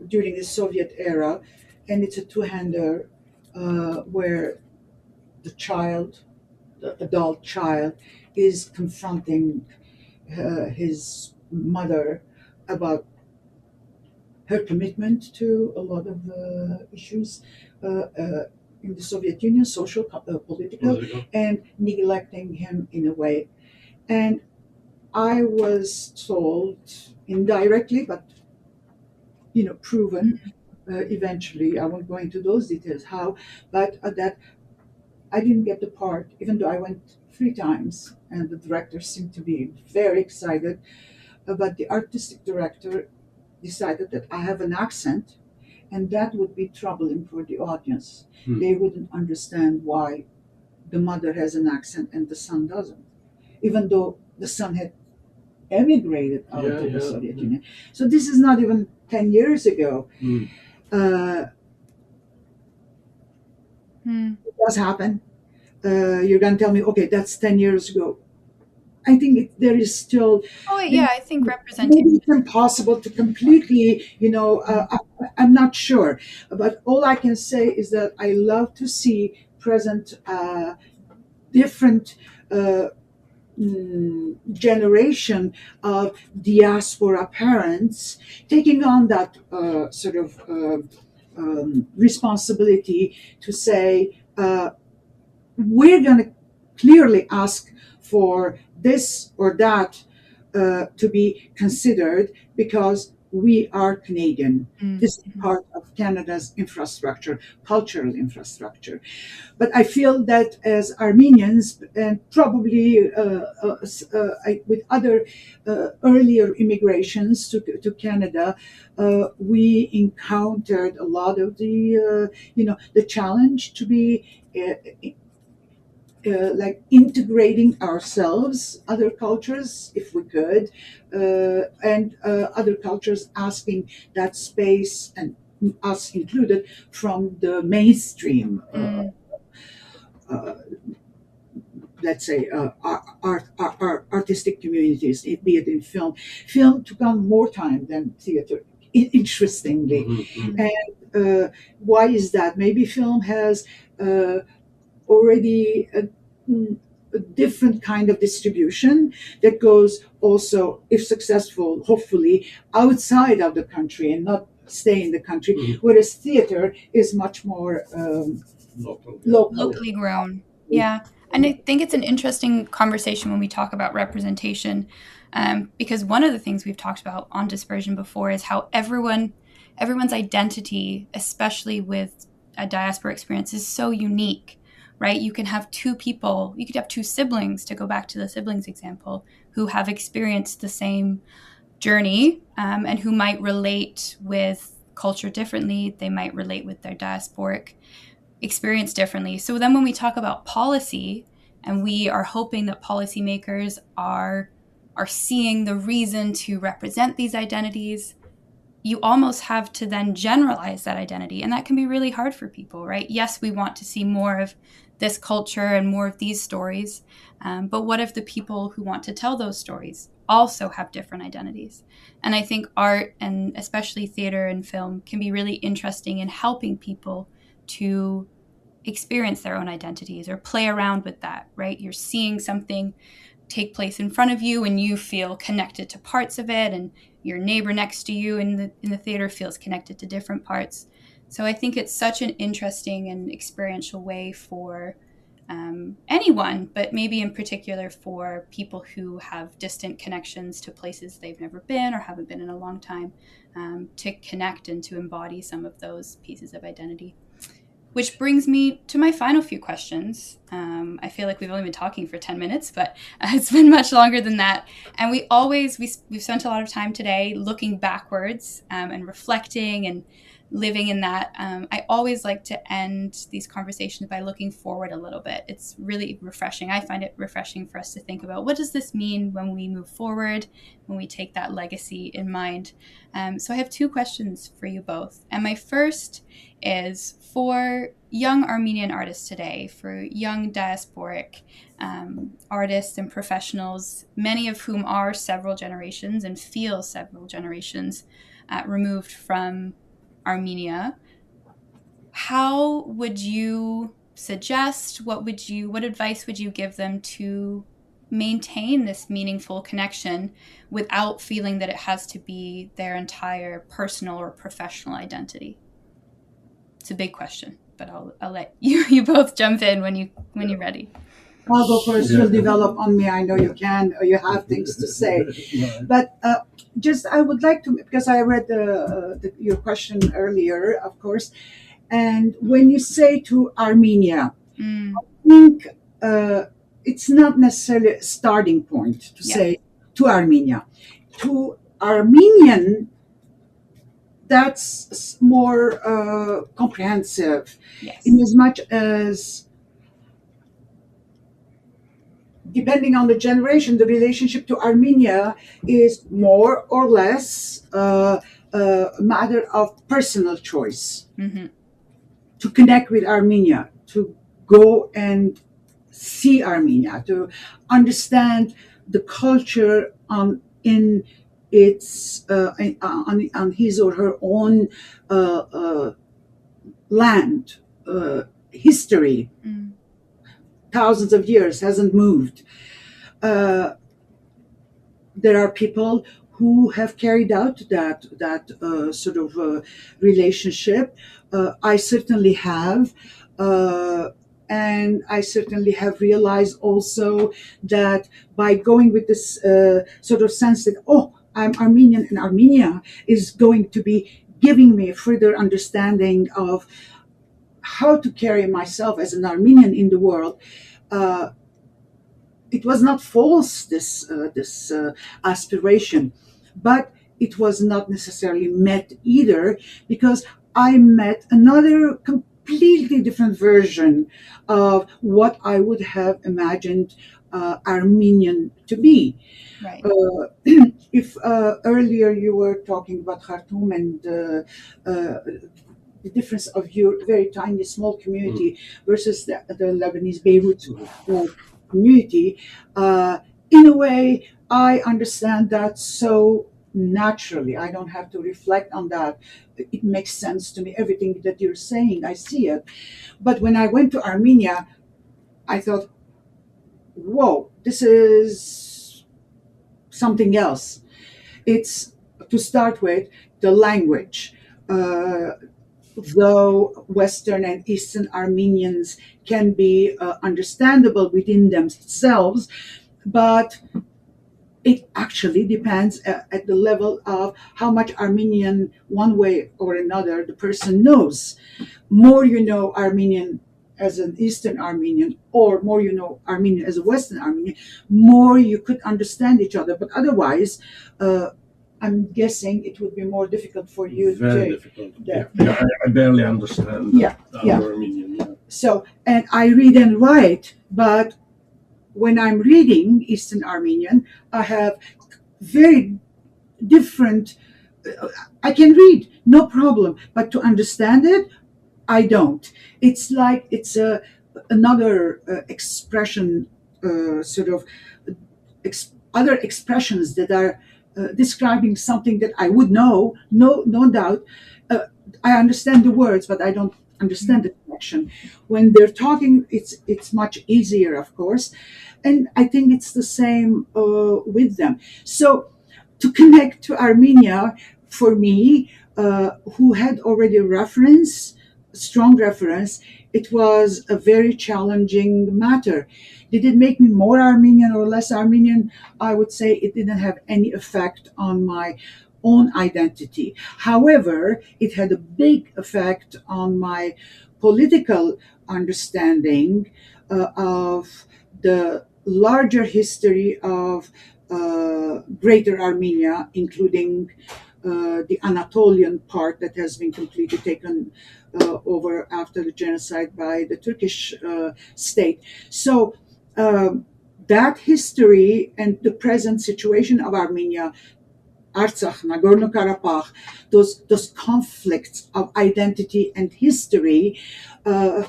during the Soviet era, and it's a two-hander where the adult child, is confronting his mother about her commitment to a lot of issues in the Soviet Union, social, political, and neglecting him in a way. And I was told indirectly, but proven eventually, I won't go into those details how, but that I didn't get the part, even though I went 3 times, and the director seemed to be very excited. But the artistic director decided that I have an accent, and that would be troubling for the audience. They wouldn't understand why the mother has an accent and the son doesn't, even though the son had emigrated out of the Soviet Union. So this is not even 10 years ago. It does happen. You're going to tell me, okay, that's 10 years ago. I think there is still. I think representation. Maybe it's impossible to completely, I'm not sure. But all I can say is that I love to see present different generation of diaspora parents taking on that sort of responsibility to say, we're going to clearly ask for this or that to be considered because we are Canadian. This is part of Canada's infrastructure, cultural infrastructure. But I feel that as Armenians, and probably with other earlier immigrations to Canada, we encountered a lot of the challenge to be like integrating ourselves, other cultures, if we could, and other cultures asking that space, and us included, from the mainstream, let's say, artistic communities, be it in film. Film took on more time than theater, interestingly. And why is that? Maybe film has already a different kind of distribution that goes also, if successful, hopefully, outside of the country and not stay in the country, whereas theater is much more locally grown. Yeah. And I think it's an interesting conversation when we talk about representation, because one of the things we've talked about on Dispersion before is how everyone's identity, especially with a diaspora experience, is so unique. Right? You can have two people, you could have two siblings, to go back to the siblings example, who have experienced the same journey and who might relate with culture differently. They might relate with their diasporic experience differently. So then when we talk about policy, and we are hoping that policymakers are seeing the reason to represent these identities, you almost have to then generalize that identity. And that can be really hard for people, right? Yes, we want to see more of this culture and more of these stories. But what if the people who want to tell those stories also have different identities? And I think art, and especially theater and film, can be really interesting in helping people to experience their own identities or play around with that, right? You're seeing something take place in front of you and you feel connected to parts of it, and your neighbor next to you in the theater feels connected to different parts. So I think it's such an interesting and experiential way for anyone, but maybe in particular for people who have distant connections to places they've never been or haven't been in a long time, to connect and to embody some of those pieces of identity. Which brings me to my final few questions. I feel like we've only been talking for 10 minutes, but it's been much longer than that. And we've spent a lot of time today looking backwards and reflecting and living in that. I always like to end these conversations by looking forward a little bit. It's really refreshing. I find it refreshing for us to think about, what does this mean when we move forward, when we take that legacy in mind? So I have two questions for you both. And my first is for young Armenian artists today, for young diasporic artists and professionals, many of whom are several generations and feel several generations removed from Armenia. How would you suggest, what advice would you give them to maintain this meaningful connection without feeling that it has to be their entire personal or professional identity? It's a big question, but I'll let you both jump in when you're ready. I'll go first. You'll develop on me. I know you can, or you have things to say. But I would like to, because I read your question earlier, of course, and when you say to Armenia, I think it's not necessarily a starting point to say to Armenia. To Armenian, that's more comprehensive, in as much as depending on the generation, the relationship to Armenia is more or less a matter of personal choice. Mm-hmm. To connect with Armenia, to go and see Armenia, to understand the culture in its on his or her own land, history, thousands of years hasn't moved. There are people who have carried out that sort of relationship. I certainly have. And I certainly have realized also that by going with this sort of sense that, oh, I'm Armenian and Armenia is going to be giving me a further understanding of how to carry myself as an Armenian in the world. It was not false, this aspiration, but it was not necessarily met either, because I met another completely different version of what I would have imagined Armenian to be. Right. If earlier you were talking about Khartoum and the difference of your very tiny, small community versus the Lebanese Beirut community, in a way, I understand that so naturally. I don't have to reflect on that. It makes sense to me. Everything that you're saying, I see it. But when I went to Armenia, I thought, whoa, this is something else. It's, to start with, the language. Though Western and Eastern Armenians can be understandable within themselves, but it actually depends at the level of how much Armenian, one way or another, the person knows. More you know Armenian as an Eastern Armenian, or more you know Armenian as a Western Armenian, more you could understand each other. But otherwise, I'm guessing it would be more difficult for you. Very difficult. Yeah. I barely understand Armenian. Yeah. So, and I read and write, but when I'm reading Eastern Armenian, I have very different, I can read, no problem, but to understand it, I don't. It's like it's another expression, sort of other expressions that are describing something that I would know, no doubt. I understand the words, but I don't understand the connection. When they're talking, it's much easier, of course, and I think it's the same with them. So to connect to Armenia, for me, who had already strong reference, it was a very challenging matter. Did it make me more Armenian or less Armenian? I would say it didn't have any effect on my own identity. However, it had a big effect on my political understanding of the larger history of Greater Armenia, including the Anatolian part that has been completely taken over after the genocide by the Turkish state. So that history and the present situation of Armenia, Artsakh, Nagorno-Karabakh, those conflicts of identity and history, I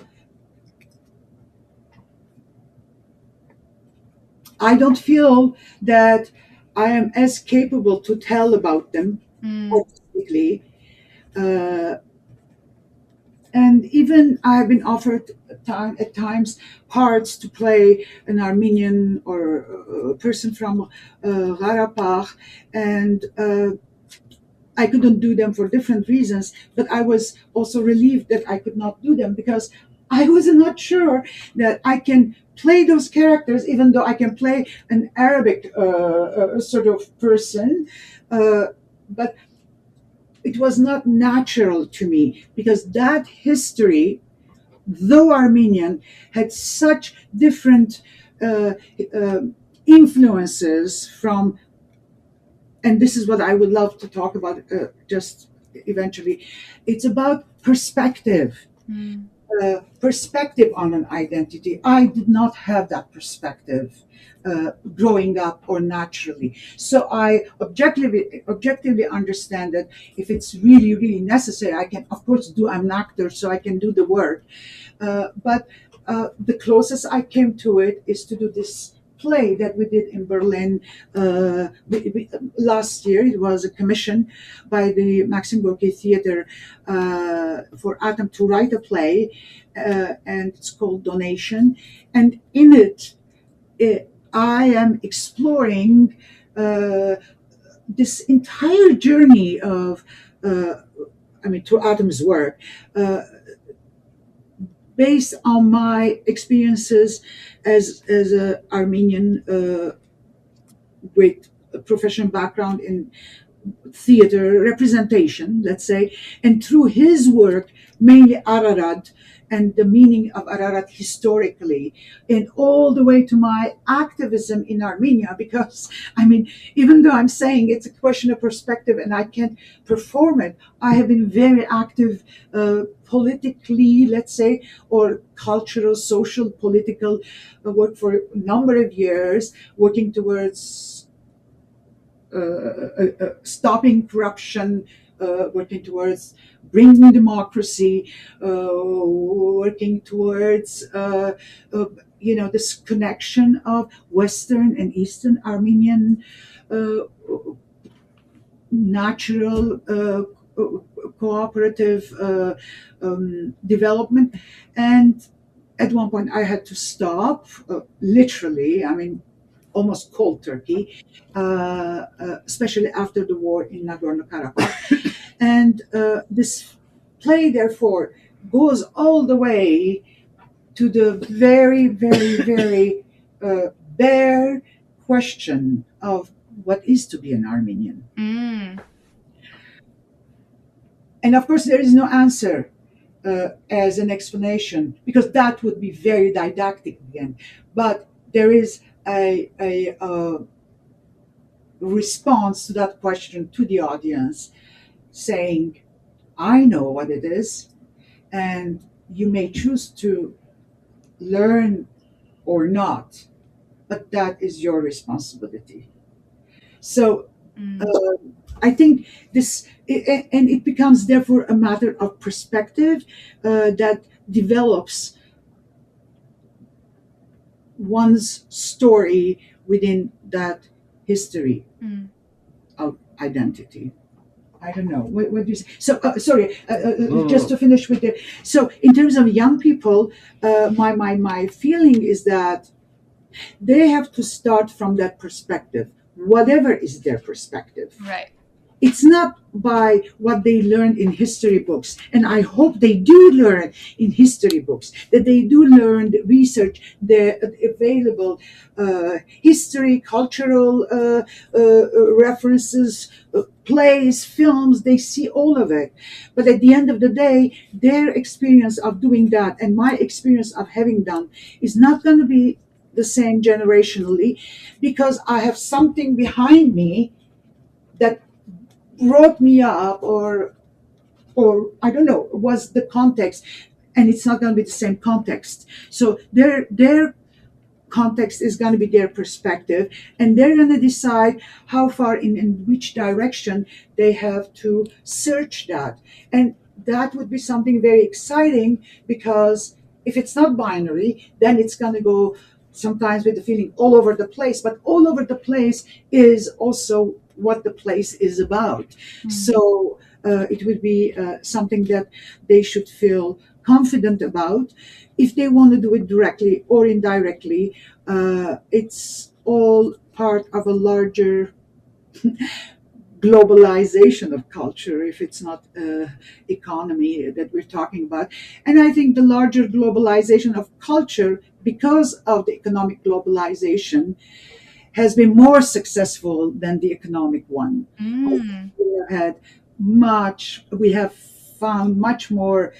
don't feel that I am as capable to tell about them artistically. And even I have been offered at times parts to play an Armenian or a person from Karabakh, and I couldn't do them for different reasons, but I was also relieved that I could not do them because I was not sure that I can play those characters, even though I can play an Arabic sort of person, but it was not natural to me because that history, though Armenian, had such different influences from, and this is what I would love to talk about just eventually. It's about perspective. perspective on an identity. I did not have that perspective growing up or naturally. So I objectively understand that if it's really, really necessary, I can, of course, I'm an actor, so I can do the work. But the closest I came to it is to do this play that we did in Berlin last year. It was a commission by the Maxim Gorky Theatre for Atom to write a play, and it's called Donation. And in it, I am exploring this entire journey of, through Atom's work, based on my experiences as an Armenian with a professional background in theater representation, let's say, and through his work, mainly Ararat and the meaning of Ararat historically, and all the way to my activism in Armenia, because, even though I'm saying it's a question of perspective and I can't perform it, I have been very active politically, let's say, or cultural, social, political work for a number of years, working towards stopping corruption, working towards bringing democracy, working towards this connection of Western and Eastern Armenian natural cooperative development. And at one point I had to stop, literally, almost cold turkey, especially after the war in Nagorno-Karabakh. And this play, therefore, goes all the way to the very, very, very bare question of what is to be an Armenian. And of course, there is no answer as an explanation, because that would be very didactic again. But there is a response to that question to the audience, saying, I know what it is, and you may choose to learn or not, but that is your responsibility. So I think this, and it becomes therefore a matter of perspective that develops one's story within that history of identity. I don't know. What do you say? So, sorry, just to finish with the. So, in terms of young people, my feeling is that they have to start from that perspective, whatever is their perspective. Right. It's not by what they learned in history books, and I hope they do learn in history books, that they do learn the research, the available history, cultural references, plays, films, they see all of it. But at the end of the day, their experience of doing that and my experience of having done is not going to be the same generationally, because I have something behind me that brought me up, or I don't know, was the context, and it's not going to be the same context. So their context is going to be their perspective, and they're going to decide how far in which direction they have to search that. And that would be something very exciting, because if it's not binary, then it's going to go sometimes with the feeling all over the place, but all over the place is also what the place is about. So it would be something that they should feel confident about. If they want to do it directly or indirectly, it's all part of a larger globalization of culture, if it's not economy that we're talking about. And I think the larger globalization of culture, because of the economic globalization, has been more successful than the economic one. We have found much more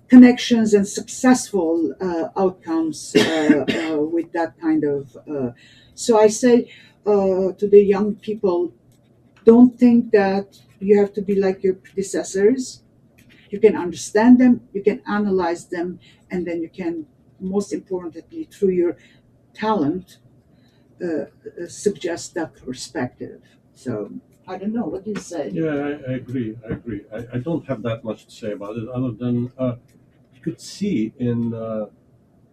connections and successful outcomes with that kind of. So I say to the young people, don't think that you have to be like your predecessors. You can understand them, you can analyze them, and then you can, most importantly, through your talent, suggest that perspective. So I don't know. What do you say? Yeah, I agree. I don't have that much to say about it, other than you could see in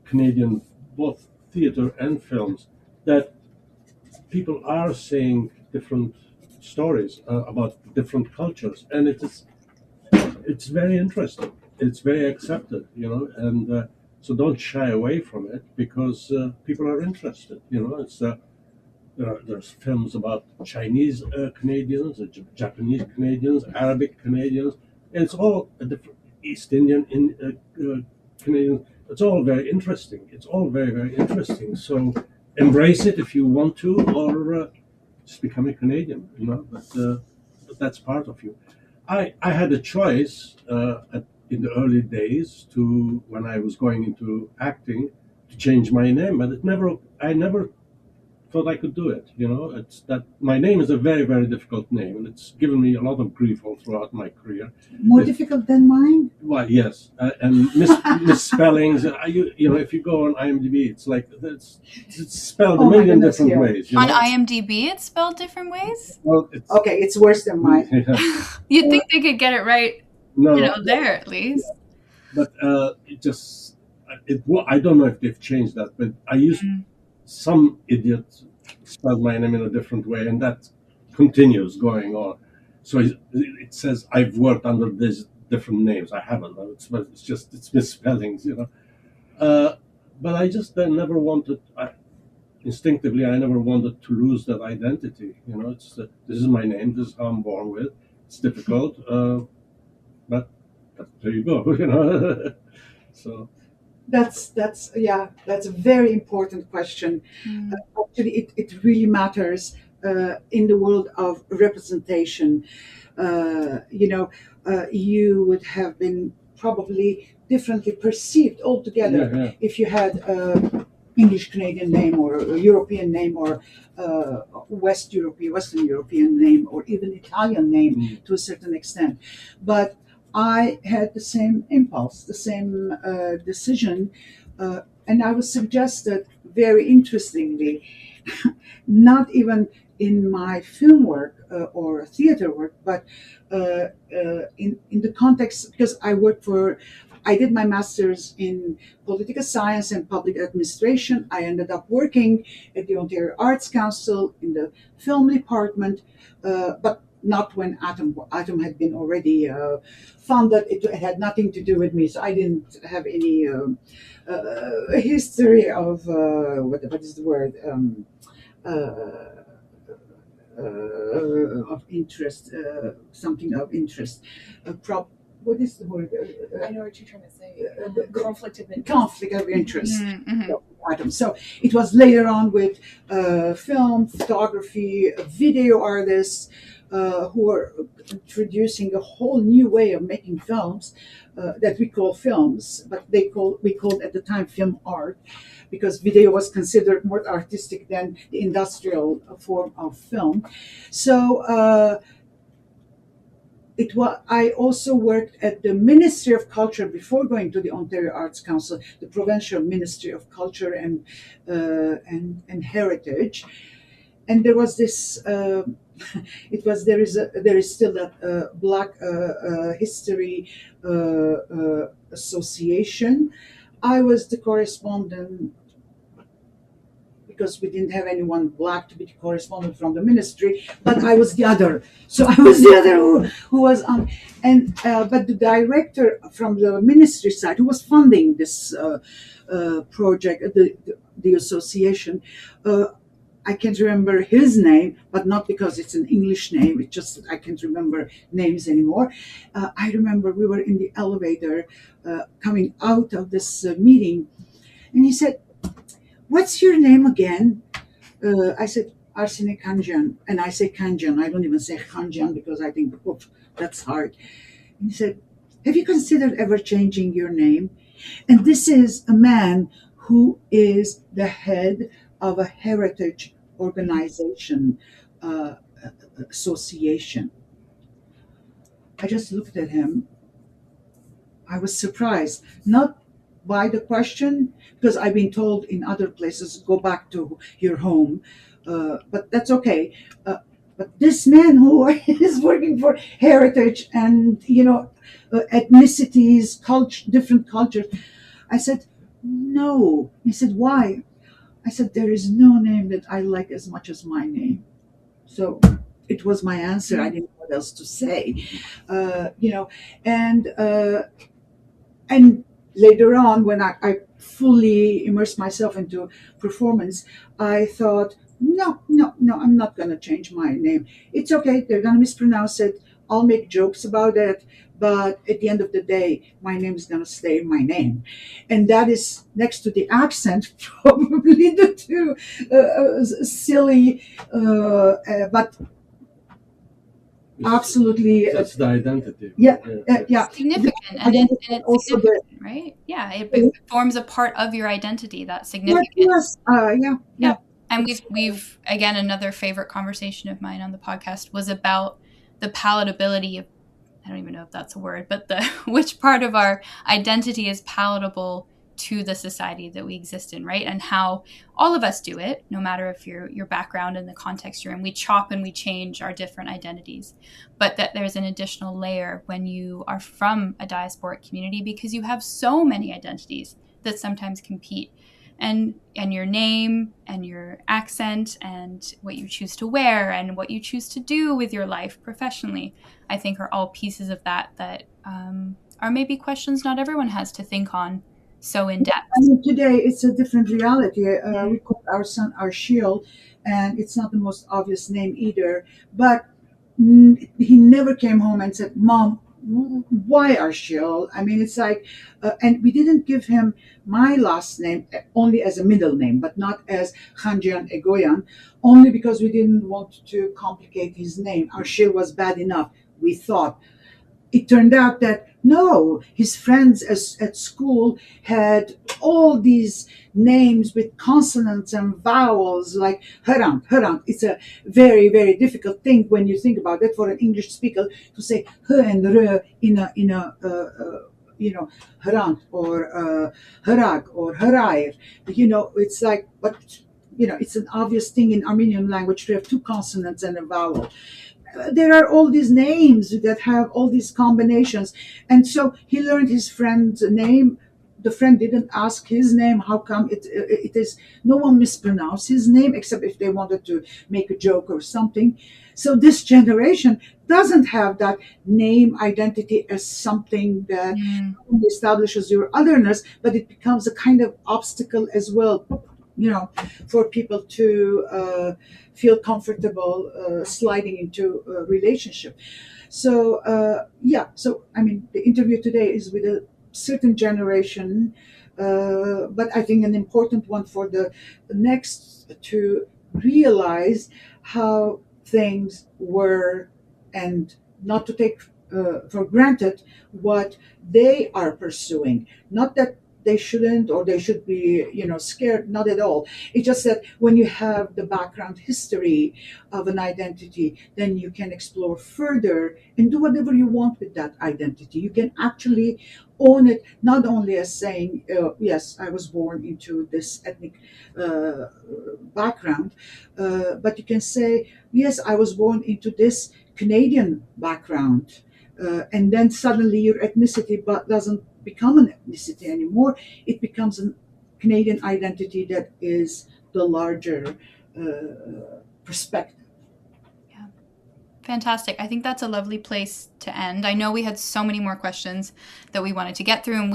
Canadian both theater and films that people are saying different stories about different cultures, and it's very interesting. It's very accepted, and so don't shy away from it, because people are interested. It's there's films about Chinese Canadians, Japanese Canadians, Arabic Canadians, and it's all a different East Indian Canadians. It's all very interesting. It's all very, very interesting. So embrace it if you want to, or just become a Canadian. But that's part of you. I had a choice in the early days, to when I was going into acting, to change my name, but I never thought I could do it. It's that my name is a very, very difficult name, and it's given me a lot of grief all throughout my career. More difficult than mine? Well, yes, and misspellings. If you go on IMDb, it's like it's spelled a million different ways. On IMDb, it's spelled different ways. Well, okay, it's worse than mine. Yeah. You'd think they could get it right. No, there at least. But I don't know if they've changed that, but I used. Some idiot spelled my name in a different way, and that continues going on. So it says I've worked under these different names. I haven't. It's misspellings, But I just never wanted. Instinctively, I never wanted to lose that identity. This is my name. This is how I'm born with. It's difficult, but there you go. So. That's a very important question. Actually, it really matters in the world of representation. You would have been probably differently perceived altogether if you had English Canadian name, or a European name, or Western European name, or even Italian name to a certain extent. But I had the same impulse, the same decision, and I was suggested, very interestingly, not even in my film work or theater work, but in the context, because I did my master's in political science and public administration. I ended up working at the Ontario Arts Council in the film department, but not when Atom had been already founded. It had nothing to do with me, so I didn't have any history of what is the word of interest, something of interest. What is the word? I know what you're trying to say. Conflict of interest. Conflict of interest. Atom. So it was later on with film, photography, video artists, who are introducing a whole new way of making films that we call films, but we called at the time film art, because video was considered more artistic than the industrial form of film. So I also worked at the Ministry of Culture before going to the Ontario Arts Council, the Provincial Ministry of Culture and Heritage, and there was this. There is still that Black History Association. I was the correspondent, because we didn't have anyone Black to be the correspondent from the ministry, but I was the other. So I was the other who was on, but the director from the ministry side, who was funding this project, the association. I can't remember his name, but not because it's an English name. It's just that I can't remember names anymore. I remember we were in the elevator coming out of this meeting, and he said, "What's your name again?" I said, "Arsinee Khanjian." And I say Khanjian. I don't even say Khanjian, because I think, oof, that's hard. And he said, "Have you considered ever changing your name?" And this is a man who is the head of a heritage organization, association. I just looked at him, I was surprised, not by the question, because I've been told in other places, go back to your home, but that's okay. But this man who is working for heritage and, ethnicities, culture, different cultures, I said, no. He said, why? I said, there is no name that I like as much as my name. So it was my answer. I didn't know what else to say, and later on, when I fully immersed myself into performance, I thought, no, I'm not going to change my name. It's okay. They're going to mispronounce it. I'll make jokes about it. But at the end of the day, my name is going to stay my name. And that is, next to the accent, probably the two silly, but absolutely. That's the identity. Yeah. Significant, and it's also significant, right? Yeah, it forms a part of your identity. That's significant. Yes. Yeah. And we've again, another favorite conversation of mine on the podcast was about the palatability of, I don't even know if that's a word, but which part of our identity is palatable to the society that we exist in, right? And how all of us do it, no matter if your background and the context you're in, we chop and we change our different identities. But that there's an additional layer when you are from a diasporic community, because you have so many identities that sometimes compete. And your name and your accent and what you choose to wear and what you choose to do with your life professionally, I think are all pieces of that are maybe questions not everyone has to think on so in depth. I mean, today it's a different reality. We call our son Arshil, and it's not the most obvious name either. But he never came home and said, "Mom, why Arshil?" I mean, it's like, and we didn't give him my last name only as a middle name, but not as Khanjian Egoyan, only because we didn't want to complicate his name. Arshil was bad enough, we thought. It turned out that no, his friends at school had all these names with consonants and vowels, like Hrant. It's a very, very difficult thing when you think about it for an English speaker to say h and r in a Hrant or Hrag or Hrair. It's like, but it's an obvious thing in Armenian language to have two consonants and a vowel. There are all these names that have all these combinations. And so he learned his friend's name. The friend didn't ask his name. How come it is, no one mispronounced his name except if they wanted to make a joke or something. So this generation doesn't have that name identity as something that establishes your otherness, but it becomes a kind of obstacle as well, for people to feel comfortable sliding into a relationship. So, I mean, the interview today is with a certain generation, but I think an important one for the next to realize how things were and not to take for granted what they are pursuing. Not that they shouldn't or they should be, scared, not at all. It's just that when you have the background history of an identity, then you can explore further and do whatever you want with that identity. You can actually own it, not only as saying, yes, I was born into this ethnic background, but you can say, yes, I was born into this Canadian background. And then suddenly your ethnicity doesn't become an ethnicity anymore. It becomes a Canadian identity that is the larger perspective. Yeah, fantastic. I think that's a lovely place to end. I know we had so many more questions that we wanted to get through, and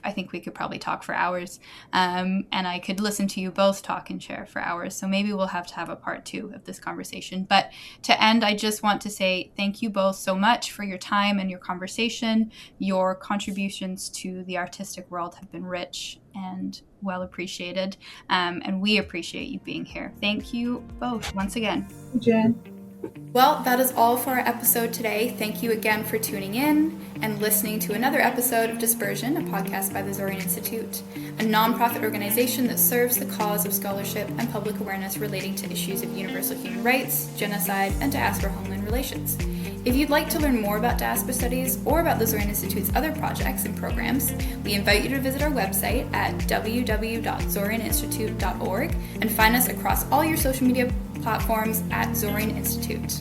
I think we could probably talk for hours. And I could listen to you both talk and share for hours. So maybe we'll have to have a part 2 of this conversation. But to end, I just want to say thank you both so much for your time and your conversation. Your contributions to the artistic world have been rich and well appreciated. And we appreciate you being here. Thank you both once again. Jen. Well, that is all for our episode today. Thank you again for tuning in and listening to another episode of Dispersion, a podcast by the Zorian Institute, a nonprofit organization that serves the cause of scholarship and public awareness relating to issues of universal human rights, genocide, and diaspora-homeland relations. If you'd like to learn more about diaspora studies or about the Zorian Institute's other projects and programs, we invite you to visit our website at www.zorianinstitute.org and find us across all your social media platforms at Zorian Institute.